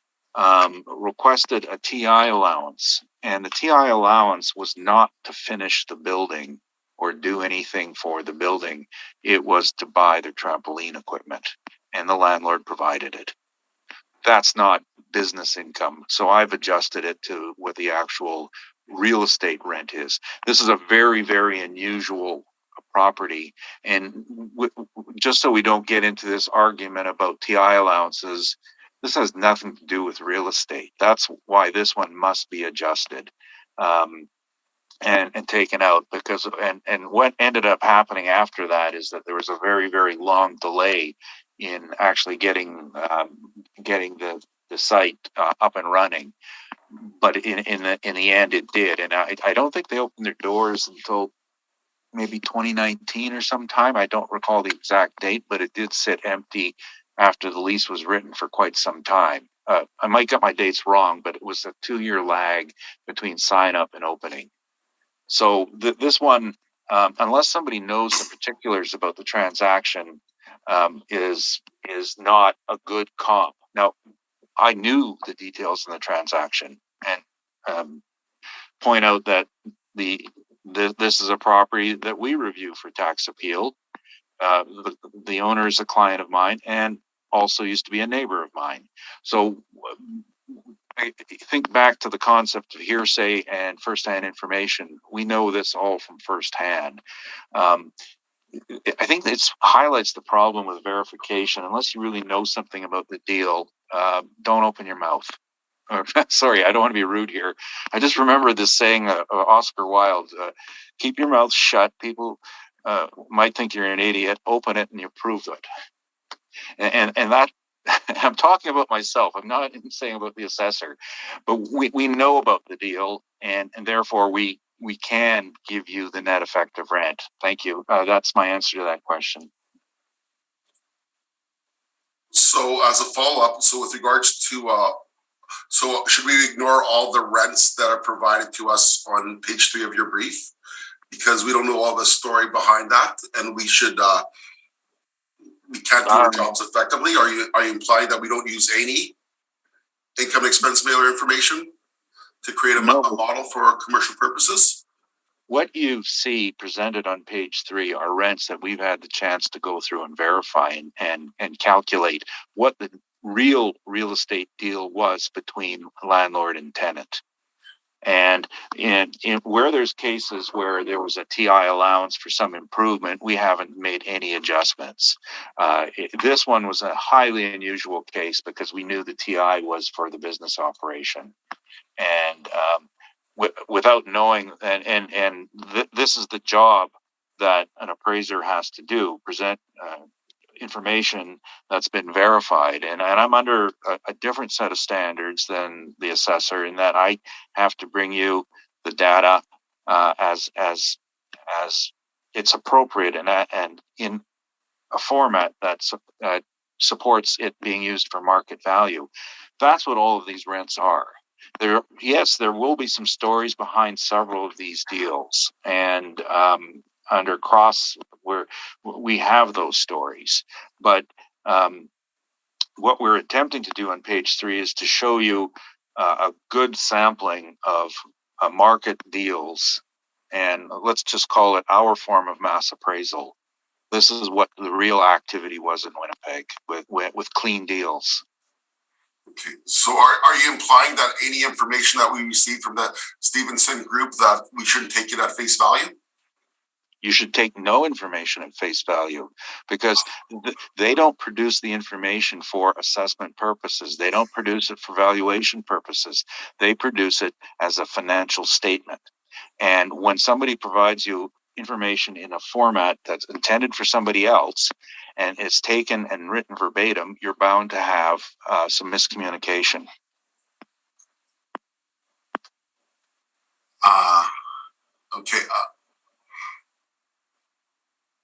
requested a TI allowance, and the TI allowance was not to finish the building or do anything for the building. It was to buy the trampoline equipment, and the landlord provided it. That's not business income. So I've adjusted it to what the actual real estate rent is. This is a very, very unusual property. And just so we don't get into this argument about TI allowances, this has nothing to do with real estate. That's why this one must be adjusted and taken out, because and what ended up happening after that is that there was a very, very long delay in actually getting the site up and running. But in the end, it did, and I don't think they opened their doors until maybe 2019 or sometime. I don't recall the exact date, but it did sit empty after the lease was written for quite some time. I might get my dates wrong, but it was a 2-year lag between sign up and opening. So this one, unless somebody knows the particulars about the transaction, is not a good comp. Now, I knew the details in the transaction, and point out that this is a property that we review for tax appeal. The owner is a client of mine and also used to be a neighbor of mine. So I think back to the concept of hearsay and firsthand information. We know this all from firsthand. I think it highlights the problem with verification. Unless you really know something about the deal, don't open your mouth. Sorry, I don't want to be rude here. I just remember this saying, Oscar Wilde, keep your mouth shut. People might think you're an idiot. Open it and you prove it. And that, I'm talking about myself. I'm not saying about the assessor, but we know about the deal, and therefore we can give you the net effective rent. Thank you. That's my answer to that question. So as a follow-up, so with regards to, so should we ignore all the rents that are provided to us on page 3 of your brief? because we don't know all the story behind that, and we should we can't do our jobs effectively. Are you implying that we don't use any income expense mailer information to create a model for commercial purposes? What you see presented on page 3 are rents that we've had the chance to go through and verify and calculate what the real estate deal was between landlord and tenant. And in where there's cases where there was a TI allowance for some improvement, we haven't made any adjustments. This one was a highly unusual case because we knew the TI was for the business operation. And without knowing, this is the job that an appraiser has to do, present information that's been verified, and I'm under a different set of standards than the assessor in that I have to bring you the data as it's appropriate and in a format that supports it being used for market value. That's what all of these rents are. There will be some stories behind several of these deals, and under cross where we have those stories, but what we're attempting to do on page 3 is to show you a good sampling of market deals, and let's just call it our form of mass appraisal. This is what the real activity was in Winnipeg with clean deals. Okay, so are you implying that any information that we received from the Stevenson group that we shouldn't take it at face value? You should take no information at face value because they don't produce the information for assessment purposes. They don't produce it for valuation purposes. They produce it as a financial statement. And when somebody provides you information in a format that's intended for somebody else and it's taken and written verbatim, you're bound to have some miscommunication. Okay.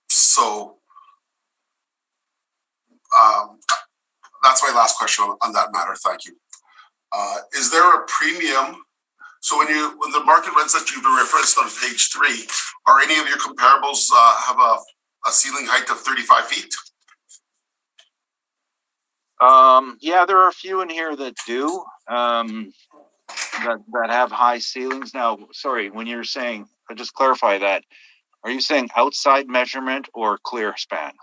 So that's my last question on that matter. Thank you. Is there a premium? So when the market rents that you've referenced on page 3, are any of your comparables have a ceiling height of 35 feet? Yeah, there are a few in here that do that have high ceilings. Now, sorry, when you're saying, I'll just clarify that. Are you saying outside measurement or clear span?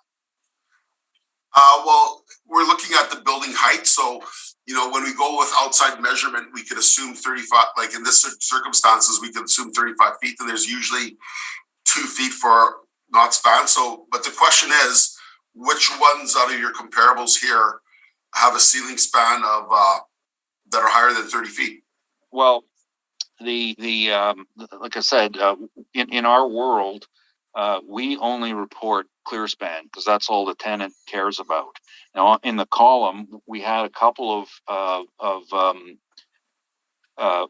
Well, we're looking at the building height. So, when we go with outside measurement, we could assume 35, like in this circumstances, we could assume 35 feet, and there's usually 2 feet for not span. So, but the question is, which ones out of your comparables here have a ceiling span of that are higher than 30 feet? Well, the like I said, in our world, we only report clear span because that's all the tenant cares about. Now, in the column, we had a couple of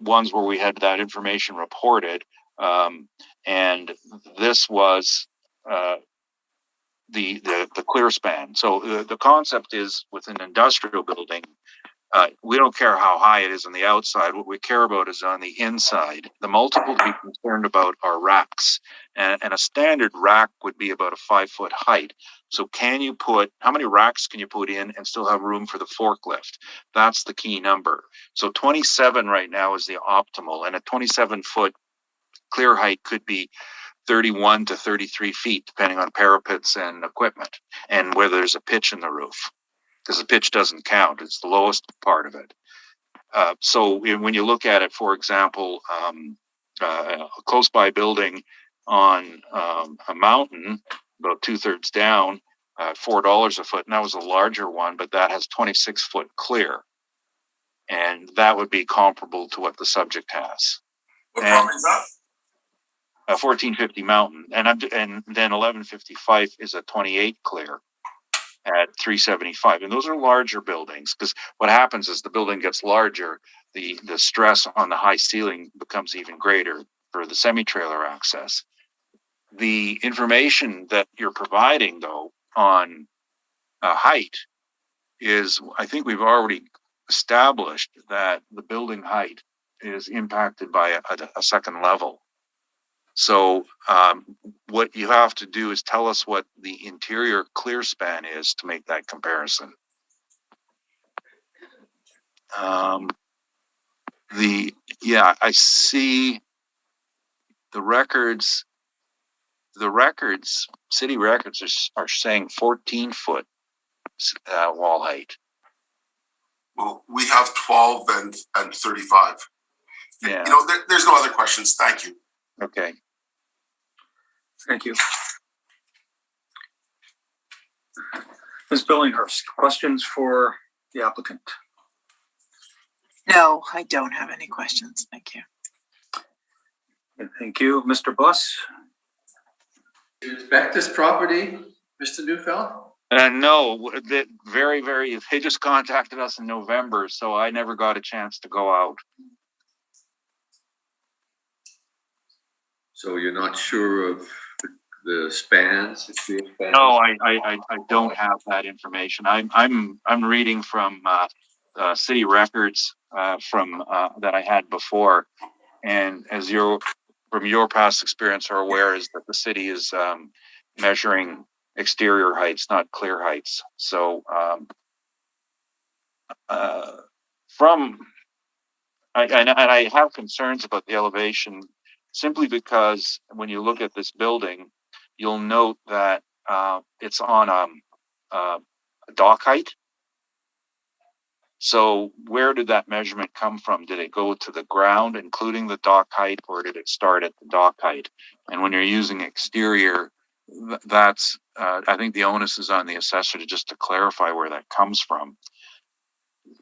ones where we had that information reported, and this was the clear span. So the concept is with an industrial building, we don't care how high it is on the outside. What we care about is on the inside. The multiple to be concerned about are racks. And a standard rack would be about a 5-foot height. So how many racks can you put in and still have room for the forklift? That's the key number. So 27 right now is the optimal. And a 27-foot clear height could be 31 to 33 feet, depending on parapets and equipment and whether there's a pitch in the roof. Because the pitch doesn't count. It's the lowest part of it. So when you look at it, for example, a close by building on a mountain, about 2/3 down, $4 a foot, and that was a larger one, but that has 26-foot clear. And that would be comparable to what the subject has. What property is that? 1450 Mountain. And then 1155 is a 28 clear at 375, and those are larger buildings because what happens is the building gets larger, the stress on the high ceiling becomes even greater for the semi-trailer access. The information that you're providing though on height is, I think we've already established that the building height is impacted by a second level. So what you have to do is tell us what the interior clear span is to make that comparison. I see the records. City records are saying 14-foot wall height. Well, we have 12 and 35. Yeah. You know, there's no other questions. Thank you. Okay. Thank you. Ms. Billinghurst, questions for the applicant? No, I don't have any questions. Thank you. Thank you. Mr. Buss? Do you inspect this property, Mr. Neufeld? No, they just contacted us in November, so I never got a chance to go out. So you're not sure of the spans? The clear spans? No, I don't have that information. I'm reading from city records from that I had before, and as from your past experience are aware, is that the city is measuring exterior heights, not clear heights. So I have concerns about the elevation simply because when you look at this building, you'll note that it's on a dock height. So where did that measurement come from? Did it go to the ground, including the dock height, or did it start at the dock height? And when you're using exterior, that's I think the onus is on the assessor to clarify where that comes from.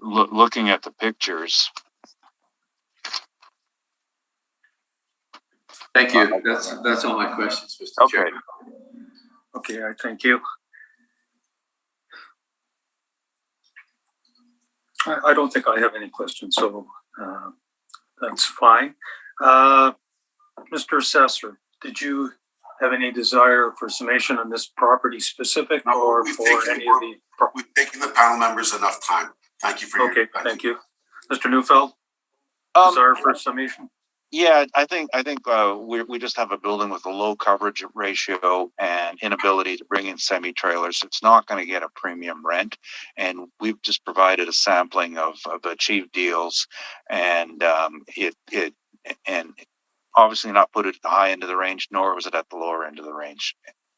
Looking at the pictures. Thank you. That's all my questions, Mr. Chair. Okay, I thank you. I don't think I have any questions, so that's fine. Mr. Assessor, did you have any desire for summation on this property specific or for any of the? We've taken the panel members enough time. Thank you for your. Okay, thank you. Mr. Neufeld, desire for summation? Yeah, I think we just have a building with a low coverage ratio and inability to bring in semi-trailers. It's not going to get a premium rent, and we've just provided a sampling of achieved deals, and and obviously not put it at the high end of the range, nor was it at the lower end of the range.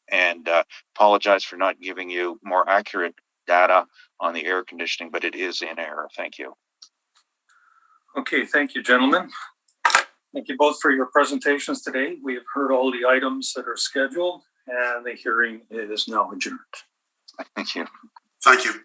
And apologize for not giving you more accurate data on the air conditioning, but it is in error. Thank you. Okay, thank you, gentlemen. Thank you both for your presentations today. We have heard all the items that are scheduled, and the hearing is now adjourned. Thank you. Thank you.